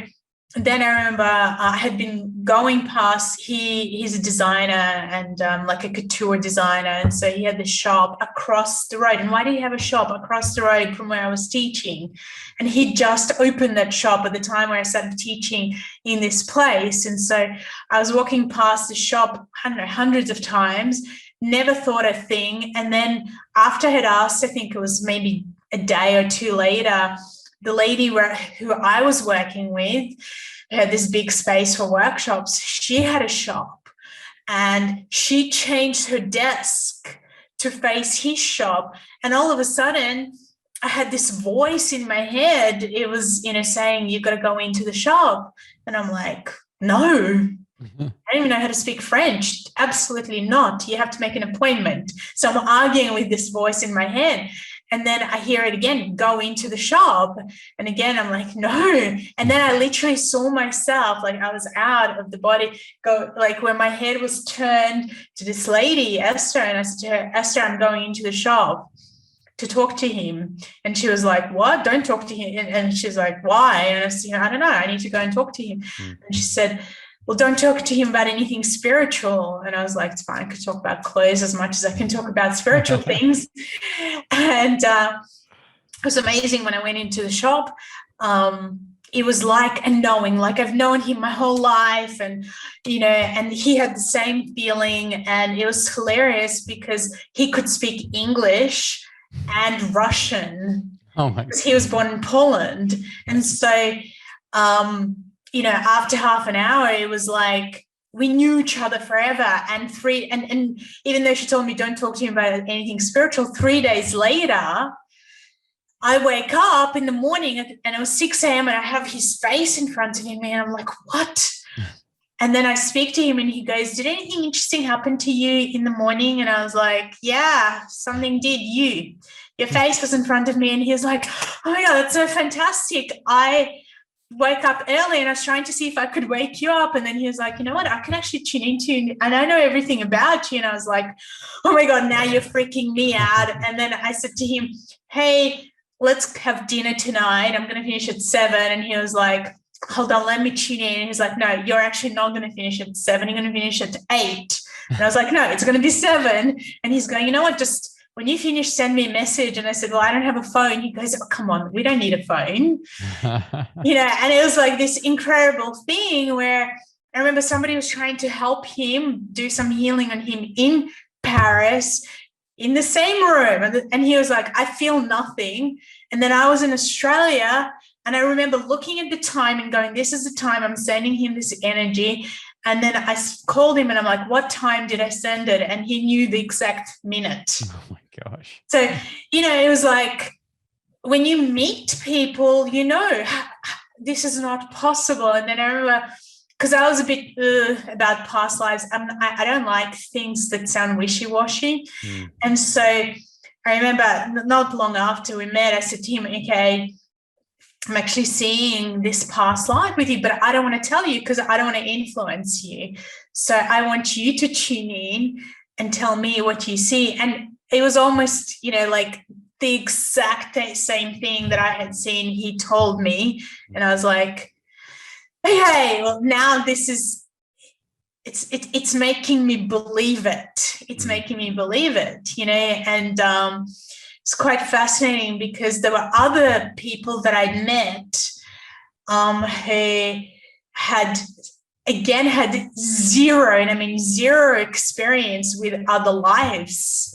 then I remember I had been going past, he's a designer and like a couture designer. And so he had the shop across the road. And why did he have a shop across the road from where I was teaching? And he just opened that shop at the time where I started teaching in this place. And so I was walking past the shop, I don't know, hundreds of times, never thought a thing. And then after I had asked, I think it was maybe a day or two later, the lady who I was working with had this big space for workshops. She had a shop, and she changed her desk to face his shop. And all of a sudden, I had this voice in my head. It was, saying, you've got to go into the shop. And I'm like, no. I don't even know how to speak French. Absolutely not. You have to make an appointment. So I'm arguing with this voice in my head. And then I hear it again, go into the shop. And again, I'm like, no. And then I literally saw myself, like I was out of the body, go like where my head was turned to this lady, Esther. And I said to her, Esther, I'm going into the shop to talk to him. And she was like, what? Don't talk to him. And she's like, why? And I said, I don't know. I need to go and talk to him. And she said, well, don't talk to him about anything spiritual. And I was like, it's fine. I could talk about clothes as much as I can talk about spiritual things. And it was amazing when I went into the shop. It was like a knowing, like I've known him my whole life. And, and he had the same feeling. And it was hilarious because he could speak English and Russian. Oh my! Because he was born in Poland. And so, after half an hour, it was like we knew each other forever. And even though she told me don't talk to him about anything spiritual, 3 days later, I wake up in the morning and it was 6 a.m. and I have his face in front of me and I'm like, what? And then I speak to him and he goes, did anything interesting happen to you in the morning? And I was like, yeah, something did. Your face was in front of me. And he was like, oh my God, that's so fantastic. I woke up early and I was trying to see if I could wake you up. And then he was like, you know what, I can actually tune into you and I know everything about you. And I was like, oh my God, now you're freaking me out. And then I said to him, hey, let's have dinner tonight. I'm going to finish at 7. And he was like, hold on, let me tune in. And he's like, no, you're actually not going to finish at 7. You're going to finish at 8. And I was like, no, it's going to be 7. And he's going, you know what, just when you finish, send me a message. And I said, well, I don't have a phone. He goes, oh, come on, we don't need a phone. And it was like this incredible thing where I remember somebody was trying to help him do some healing on him in Paris in the same room. And he was like, I feel nothing. And then I was in Australia and I remember looking at the time and going, this is the time I'm sending him this energy. And then I called him and I'm like, what time did I send it? And he knew the exact minute. Oh my gosh. So, it was like when you meet people, this is not possible. And then I remember, because I was a bit about past lives, I don't like things that sound wishy-washy. And so I remember not long after we met, I said to him, okay, I'm actually seeing this past life with you, but I don't want to tell you because I don't want to influence you. So I want you to tune in and tell me what you see. And it was almost, like the exact same thing that I had seen, he told me. And I was like, okay, well, now this is, it's making me believe it. It's making me believe it, and it's quite fascinating because there were other people that I'd met who had zero, and I mean zero experience with other lives.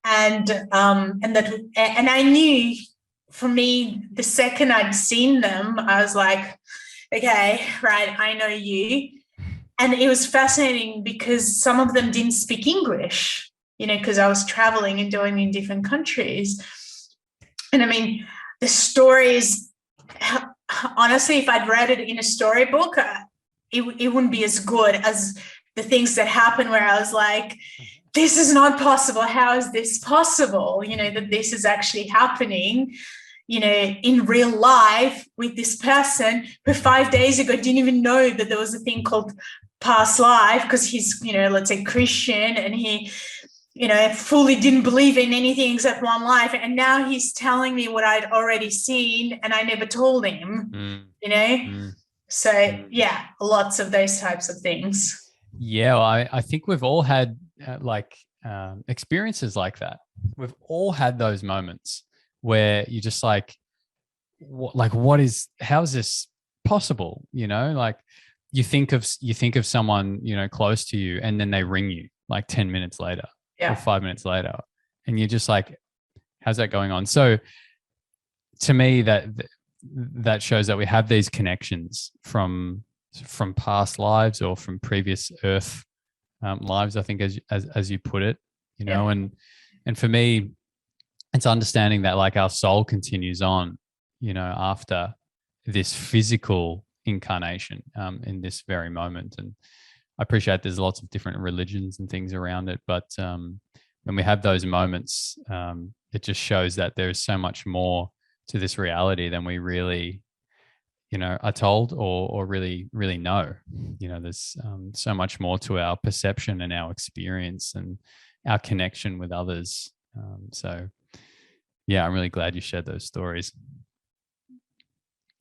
And I knew, for me, the second I'd seen them, I was like, okay, right, I know you. And it was fascinating because some of them didn't speak English, because I was traveling and doing in different countries. And I mean, the stories, honestly, if I'd read it in a storybook, it wouldn't be as good as the things that happened where I was like, this is not possible. How is this possible? That this is actually happening, in real life with this person who 5 days ago didn't even know that there was a thing called past life because he's, let's say Christian, and he, fully didn't believe in anything except one life. And now he's telling me what I'd already seen and I never told him, So yeah, lots of those types of things. Yeah, well, I think we've all had experiences like that. We've all had those moments where you're just like, how is this possible? Like you think of someone, close to you, and then they ring you like 10 minutes later or 5 minutes later. And you're just like, how's that going on? So to me, that shows that we have these connections from past lives or from previous earth lives, I think, as you put it, and for me, it's understanding that like our soul continues on, after this physical incarnation in this very moment. And I appreciate there's lots of different religions and things around it, but when we have those moments, it just shows that there's so much more to this reality than we really, are told or really, really know. There's so much more to our perception and our experience and our connection with others. So yeah, I'm really glad you shared those stories.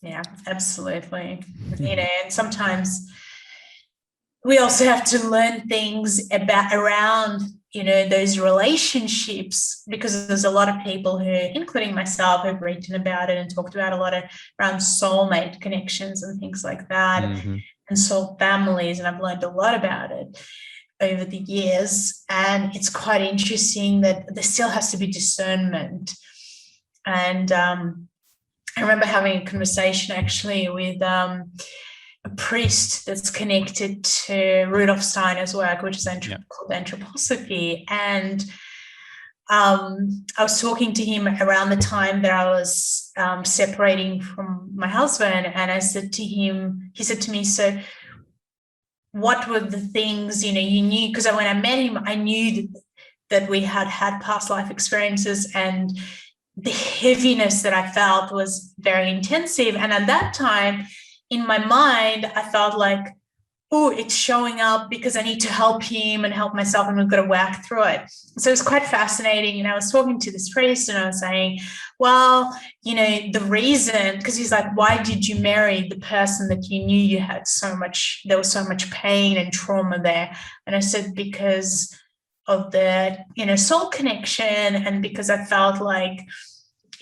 Yeah, absolutely. And sometimes we also have to learn things around, those relationships, because there's a lot of people who, including myself, have written about it and talked about a lot around soulmate connections and things like that, and soul families. And I've learned a lot about it over the years. And it's quite interesting that there still has to be discernment. And I remember having a conversation actually with a priest that's connected to Rudolf Steiner's work, which is called anthroposophy. And I was talking to him around the time that I was separating from my husband. And I said to him, he said to me, so what were the things, you knew? Because when I met him, I knew that we had past life experiences, and the heaviness that I felt was very intensive. And at that time, in my mind, I felt like, oh, it's showing up because I need to help him and help myself, and we've got to work through it. So it was quite fascinating. And I was talking to this priest and I was saying, well, the reason, because he's like, why did you marry the person that you knew you had there was so much pain and trauma there? And I said, because of the, soul connection, and because I felt like,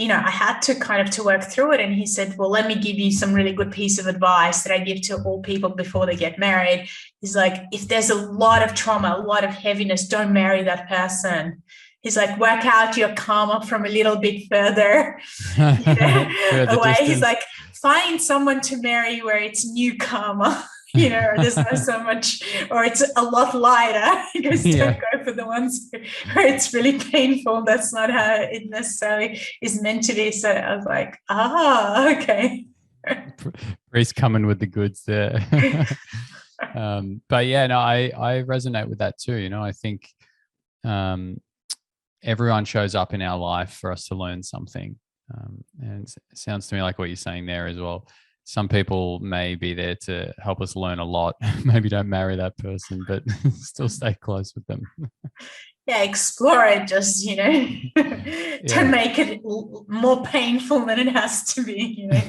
I had to kind of to work through it. And he said, well, let me give you some really good piece of advice that I give to all people before they get married. He's like, if there's a lot of trauma, a lot of heaviness, don't marry that person. He's like, work out your karma from a little bit further away. He's like, find someone to marry where it's new karma. you know, or there's not so much, or it's a lot lighter. He goes, don't go for the ones where it's really painful. That's not how it necessarily is meant to be. So I was like, okay. Priest coming with the goods there. But yeah, no, I resonate with that too. You know, I think everyone shows up in our life for us to learn something. And it sounds to me like what you're saying there as well. Some people may be there to help us learn a lot. Maybe don't marry that person, but still stay close with them. Yeah, explore it. Just, you know, don't make it more painful than it has to be, you know.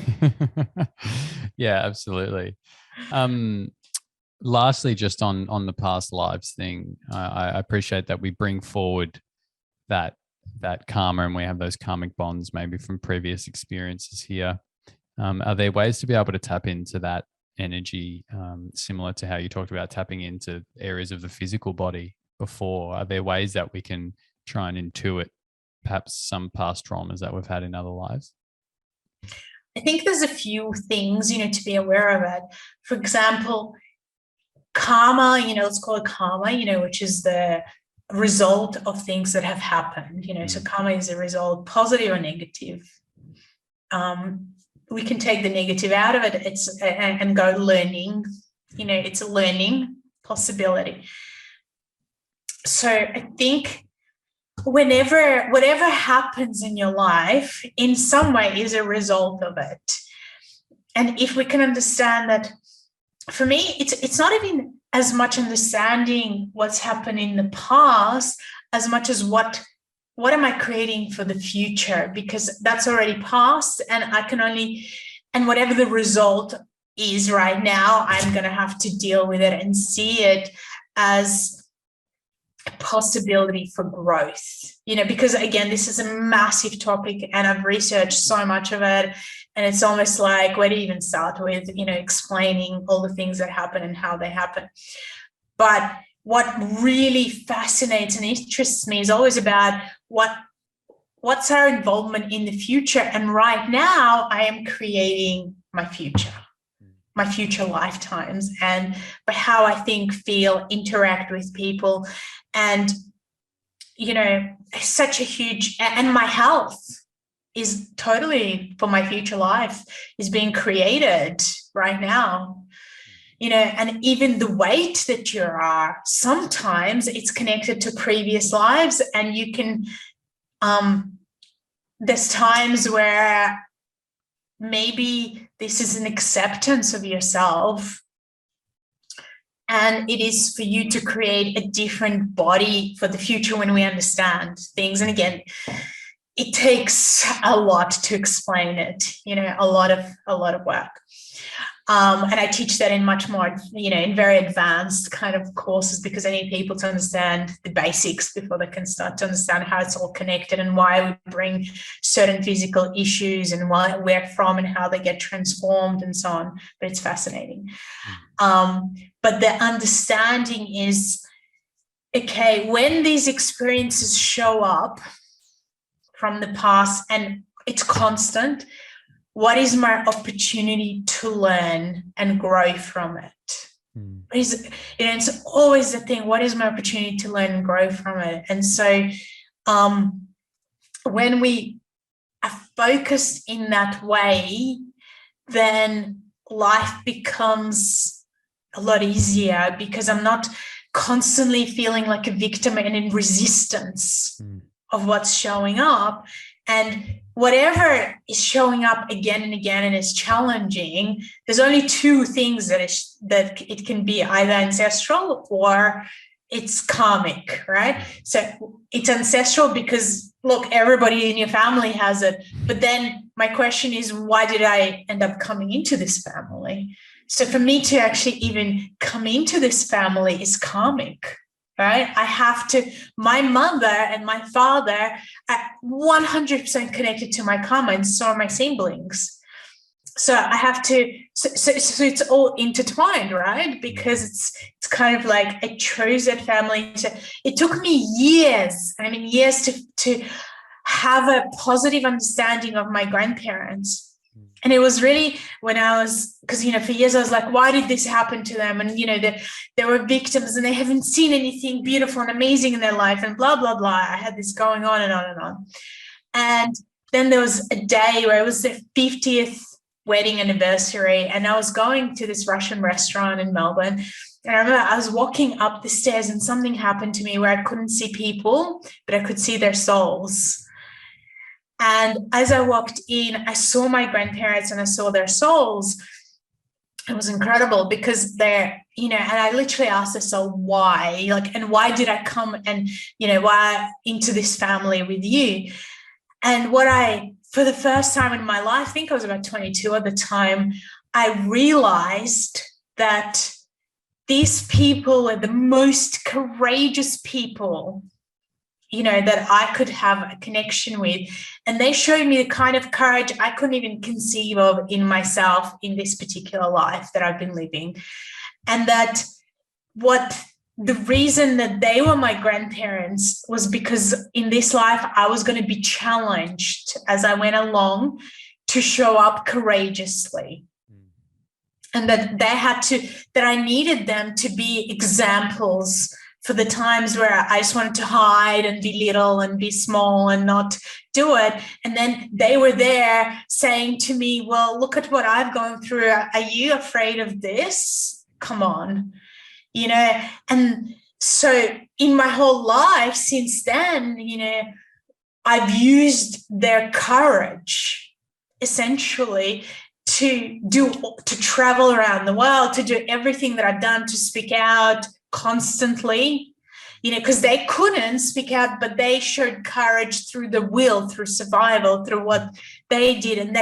Yeah, absolutely. Lastly, just on the past lives thing, I appreciate that we bring forward that karma, and we have those karmic bonds maybe from previous experiences here. Are there ways to be able to tap into that energy, similar to how you talked about tapping into areas of the physical body before? Are there ways that we can try and intuit perhaps some past traumas that we've had in other lives? I think there's a few things, you know, to be aware of it. For example, karma, you know, let's call it karma, you know, which is the result of things that have happened, you know. So karma is a result, positive or negative. We can take the negative out of it, and go learning, you know, it's a learning possibility. So I think whatever happens in your life in some way is a result of it. And if we can understand that, for me, it's not even as much understanding what's happened in the past as much as what am I creating for the future, because that's already past, and and whatever the result is right now, I'm going to have to deal with it and see it as a possibility for growth, you know, because again, this is a massive topic and I've researched so much of it, and it's almost like, where do you even start with, you know, explaining all the things that happen and how they happen. But what really fascinates and interests me is always about what's our involvement in the future. And right now I am creating my future lifetimes, and by how I think, feel, interact with people. And, you know, such a huge, and my health is totally for my future life is being created right now. You know, and even the weight that you are, sometimes it's connected to previous lives, and you can, there's times where maybe this is an acceptance of yourself, and it is for you to create a different body for the future when we understand things. And again, it takes a lot to explain it, you know, a lot of work. And I teach that in much more, you know, in very advanced kind of courses, because I need people to understand the basics before they can start to understand how it's all connected and why we bring certain physical issues and where from and how they get transformed and so on. But it's fascinating. But the understanding is, okay, when these experiences show up from the past and it's constant, what is my opportunity to learn and grow from it? It's always the thing, what is my opportunity to learn and grow from it? And so when we are focused in that way, then life becomes a lot easier, because I'm not constantly feeling like a victim and in resistance of what's showing up. And whatever is showing up again and again and is challenging, there's only two things that it can be, either ancestral or it's karmic, right? So it's ancestral because, look, everybody in your family has it. But then my question is, why did I end up coming into this family? So for me to actually even come into this family is karmic. Right? I have to, my mother and my father are 100% connected to my karma, and so are my siblings. So I have to, so it's all intertwined, right? Because it's kind of like I chose that family. So it took me years to have a positive understanding of my grandparents. And it was really when I was, because, for years I was like, why did this happen to them? And, they were victims and they haven't seen anything beautiful and amazing in their life and blah, blah, blah. I had this going on and on and on. And then there was a day where it was their 50th wedding anniversary, and I was going to this Russian restaurant in Melbourne. And I remember I was walking up the stairs and something happened to me where I couldn't see people, but I could see their souls. And as I walked in, I saw my grandparents and I saw their souls. It was incredible because they're, and I literally asked the soul, why? And why did I come and, why into this family with you? And for the first time in my life, I think I was about 22 at the time, I realized that these people are the most courageous people, that I could have a connection with. And they showed me the kind of courage I couldn't even conceive of in myself in this particular life that I've been living. And that the reason that they were my grandparents was because in this life, I was going to be challenged as I went along to show up courageously. And that that I needed them to be examples for the times where I just wanted to hide and be little and be small and not do it. And then they were there saying to me, well, look at what I've gone through. Are you afraid of this? Come on. And so in my whole life since then, I've used their courage essentially to travel around the world, to do everything that I've done, to speak out constantly, because they couldn't speak out, but they showed courage through the will, through survival, through what they did. And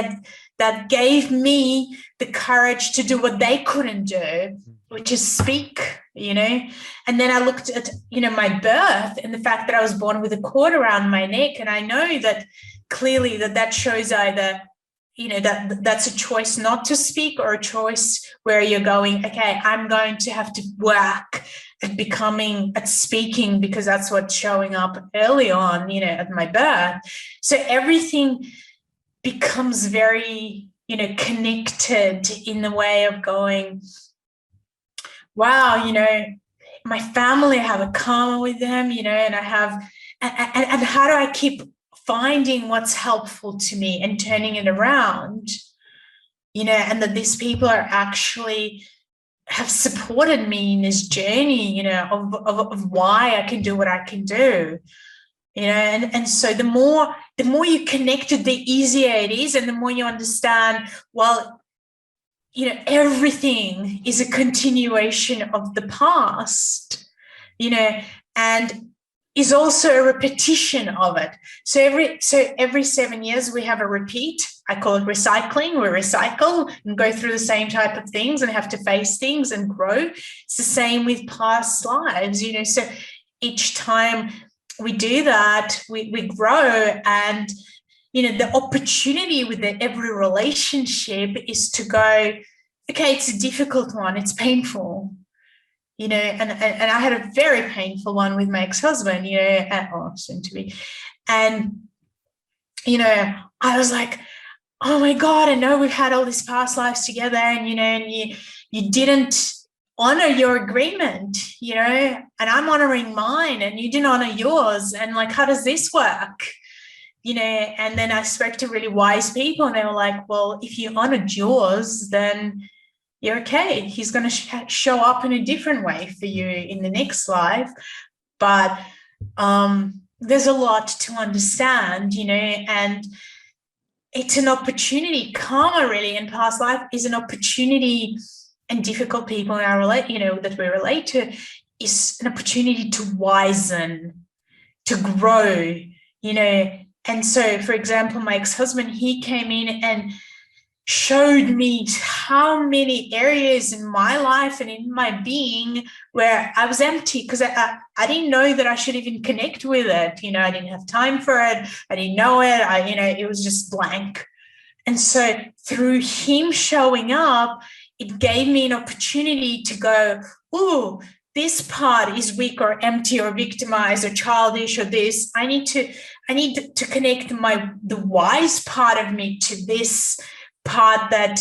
that gave me the courage to do what they couldn't do, which is speak, And then I looked at, my birth and the fact that I was born with a cord around my neck. And I know that clearly that shows either, that's a choice not to speak or a choice where you're going, okay, I'm going to have to work at speaking because that's what's showing up early on, at my birth. So everything becomes very, connected in the way of going, wow, my family, I have a karma with them, and I have, and how do I keep finding what's helpful to me and turning it around, and that these people are actually have supported me in this journey, of why I can do what I can do, and so the more you connected, the easier it is, and the more you understand, well, everything is a continuation of the past, and is also a repetition of it. So every 7 years we have a repeat. I call it recycling. We recycle and go through the same type of things and have to face things and grow. It's the same with past lives, so each time we do that, we grow. And, the opportunity with every relationship is to go, okay, it's a difficult one. It's painful. And I had a very painful one with my ex-husband, soon to be. And, I was like, oh my God, I know we've had all these past lives together and, and you didn't honor your agreement, and I'm honoring mine and you didn't honor yours. And like, how does this work? And then I spoke to really wise people and they were like, well, if you honored yours, then you're okay. He's going to show up in a different way for you in the next life. But there's a lot to understand, and it's an opportunity. Karma really in past life is an opportunity, and difficult people in our that we relate to is an opportunity to wisen, to grow, And so, for example, my ex-husband, he came in and showed me how many areas in my life and in my being where I was empty because I didn't know that I should even connect with it. I didn't have time for it. I didn't know it. It was just blank. And so through him showing up, it gave me an opportunity to go, oh, this part is weak or empty or victimized or childish or this. I need to connect the wise part of me to this part that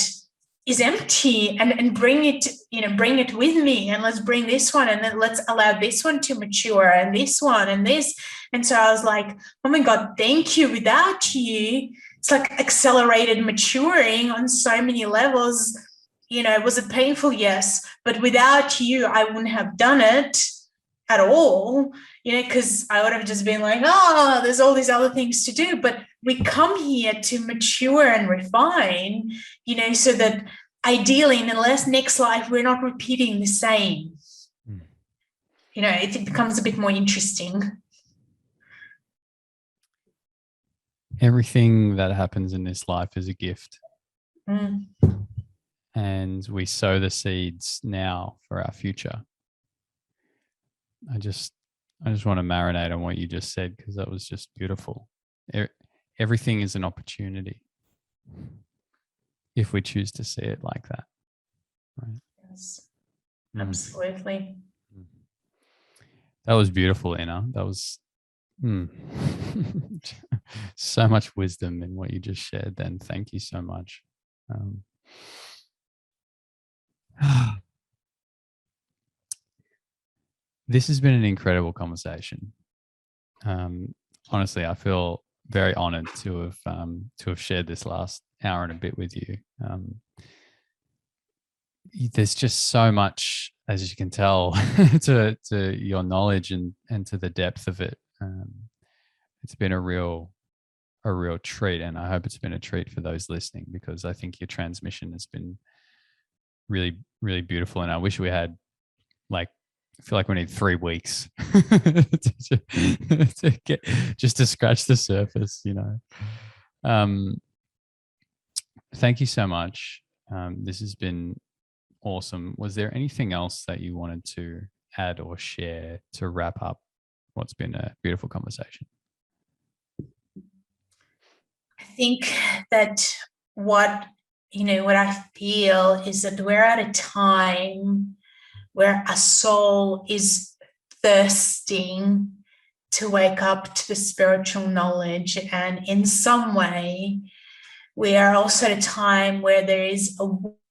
is empty, and bring it with me, and let's bring this one, and then let's allow this one to mature, and this one, and this. And so I was like, oh my God, thank you. Without you, it's like accelerated maturing on so many levels. Was it painful? Yes. But without you, I wouldn't have done it at all, because I would have just been like, oh, there's all these other things to do. But we come here to mature and refine, so that ideally in the next life, we're not repeating the same. It becomes a bit more interesting. Everything that happens in this life is a gift. Mm. And we sow the seeds now for our future. I just want to marinate on what you just said, because that was just beautiful. Everything is an opportunity if we choose to see it like that. Right? Yes, absolutely. That was beautiful, Inna. That was so much wisdom in what you just shared. Then thank you so much. This has been an incredible conversation. Honestly, I feel very honored to have shared this last hour and a bit with you. There's just so much, as you can tell, to your knowledge and to the depth of it. It's been a real treat, and I hope it's been a treat for those listening, because I think your transmission has been really, really beautiful. And I wish we had, I feel like we need 3 weeks to get just to scratch the surface, Thank you so much. This has been awesome. Was there anything else that you wanted to add or share to wrap up what's been a beautiful conversation? I think that what I feel is that we're at a time where a soul is thirsting to wake up to the spiritual knowledge. And in some way, we are also at a time where there is a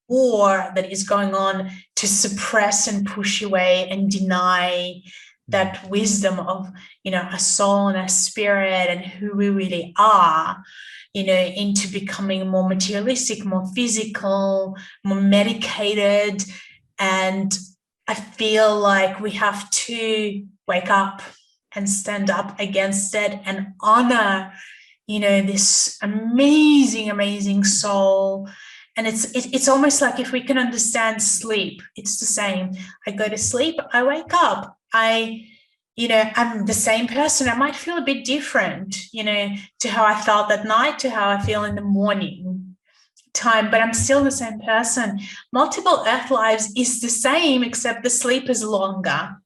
war that is going on to suppress and push away and deny that wisdom of, a soul and a spirit and who we really are, into becoming more materialistic, more physical, more medicated. And I feel like we have to wake up and stand up against it and honor, this amazing, amazing soul. And it's almost like if we can understand sleep, it's the same. I go to sleep, I wake up. I'm the same person. I might feel a bit different, to how I felt that night, to how I feel in the morning time, but I'm still the same person. Multiple earth lives is the same, except the sleep is longer,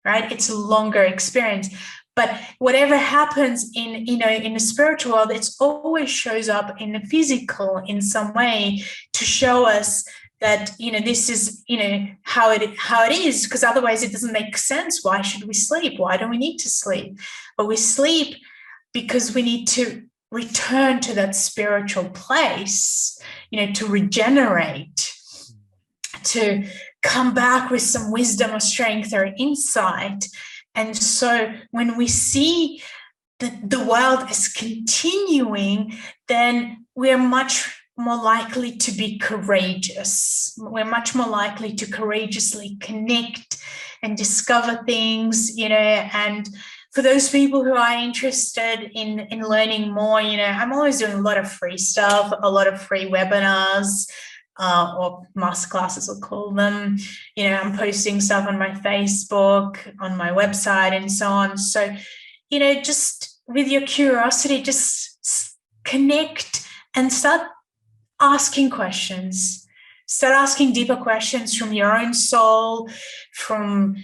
right? It's a longer experience. But whatever happens in the spiritual world, it always shows up in the physical in some way to show us that, this is, how it is, because otherwise it doesn't make sense. Why should we sleep? Why do we need to sleep? But we sleep because we need to return to that spiritual place, to regenerate, to come back with some wisdom or strength or insight. And so when we see that the world is continuing, then we're much more likely to be courageous. We're much more likely to courageously connect and discover things, and for those people who are interested in learning more, I'm always doing a lot of free stuff, a lot of free webinars, or masterclasses, we'll call them. I'm posting stuff on my Facebook, on my website, and so on. So, just with your curiosity, just connect and start asking questions. Start asking deeper questions from your own soul, from,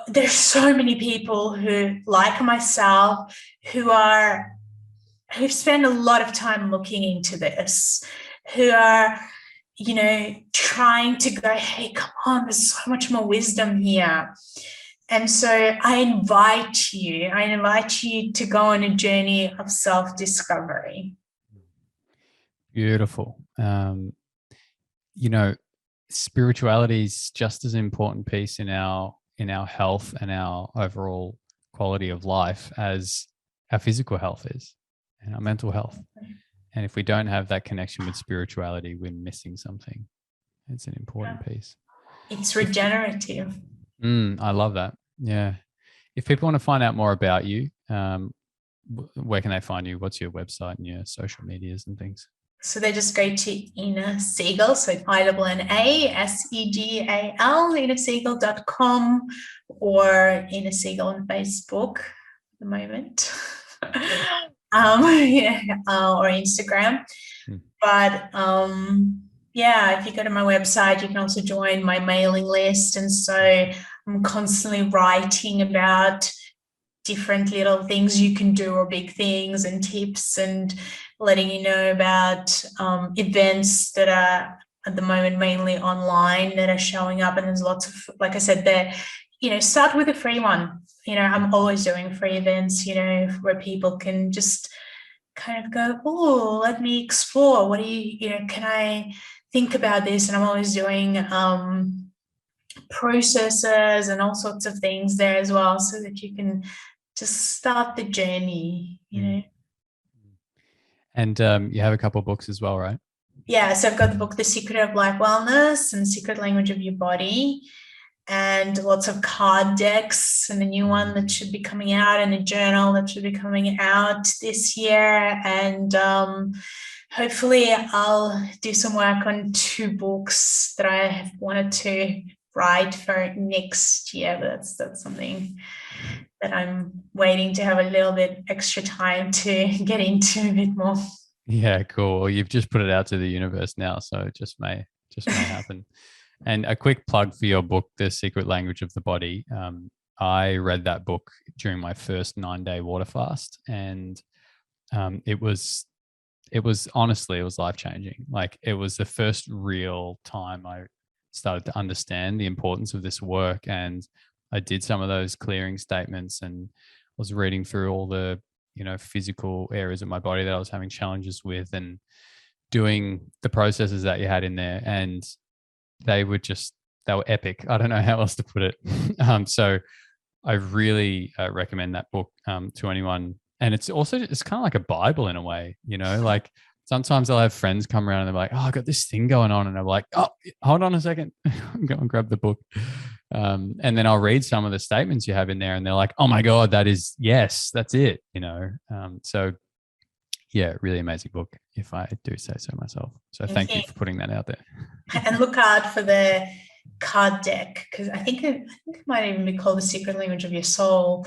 there's so many people who, like myself, who've spent a lot of time looking into this, who are, trying to go, hey, come on, there's so much more wisdom here. And so I invite you to go on a journey of self-discovery. Beautiful. You know, spirituality is just as important piece in our health and our overall quality of life as our physical health is and our mental health. And if we don't have that connection with spirituality, we're missing something. It's an important piece. It's regenerative. I love that. Yeah. If people want to find out more about you, where can they find you? What's your website and your social medias and things? So they just go to Inner Segal, so INNASEGAL, innersegal.com, or Inner Segal on Facebook at the moment. Or Instagram. But if you go to my website, you can also join my mailing list. And so I'm constantly writing about different little things you can do, or big things and tips, and letting you know about events that are at the moment mainly online that are showing up. And there's lots of, like I said, there, start with a free one. I'm always doing free events, where people can just kind of go, oh, let me explore. What do can I think about this? And I'm always doing processes and all sorts of things there as well, so that you can just start the journey, And you have a couple of books as well, right? Yeah, so I've got the book, The Secret of Life Wellness and Secret Language of Your Body, and lots of card decks, and a new one that should be coming out, and a journal that should be coming out this year. And hopefully I'll do some work on 2 books that I have wanted to write for next year. But that's something that I'm waiting to have a little bit extra time to get into a bit more. Yeah, cool. Well, you've just put it out to the universe now, so it just may happen. And a quick plug for your book, The Secret Language of the Body. I read that book during my first 9-day water fast, and it was honestly, it was life-changing. Like, it was the first real time I started to understand the importance of this work. And I did some of those clearing statements and was reading through all the, physical areas of my body that I was having challenges with, and doing the processes that you had in there. And they were epic. I don't know how else to put it. So I really recommend that book to anyone. And it's kind of like a Bible in a way, like sometimes I'll have friends come around and they're like, oh, I got this thing going on. And I'm like, oh, hold on a second. I'm going to grab the book. And then I'll read some of the statements you have in there, and they're like, oh my God, that's it. So yeah, really amazing book, if I do say so myself. So thank you for putting that out there. And look out for the card deck, because I think it might even be called The Secret Language of Your Soul,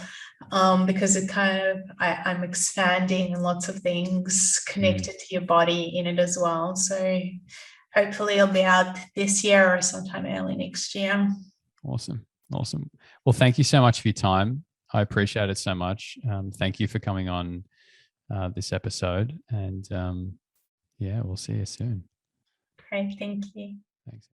because it kind of, I'm expanding lots of things connected to your body in it as well. So hopefully it'll be out this year or sometime early next year. Awesome. Well, thank you so much for your time. I appreciate it so much. Thank you for coming on this episode, and we'll see you soon. Great. Thank you. Thanks.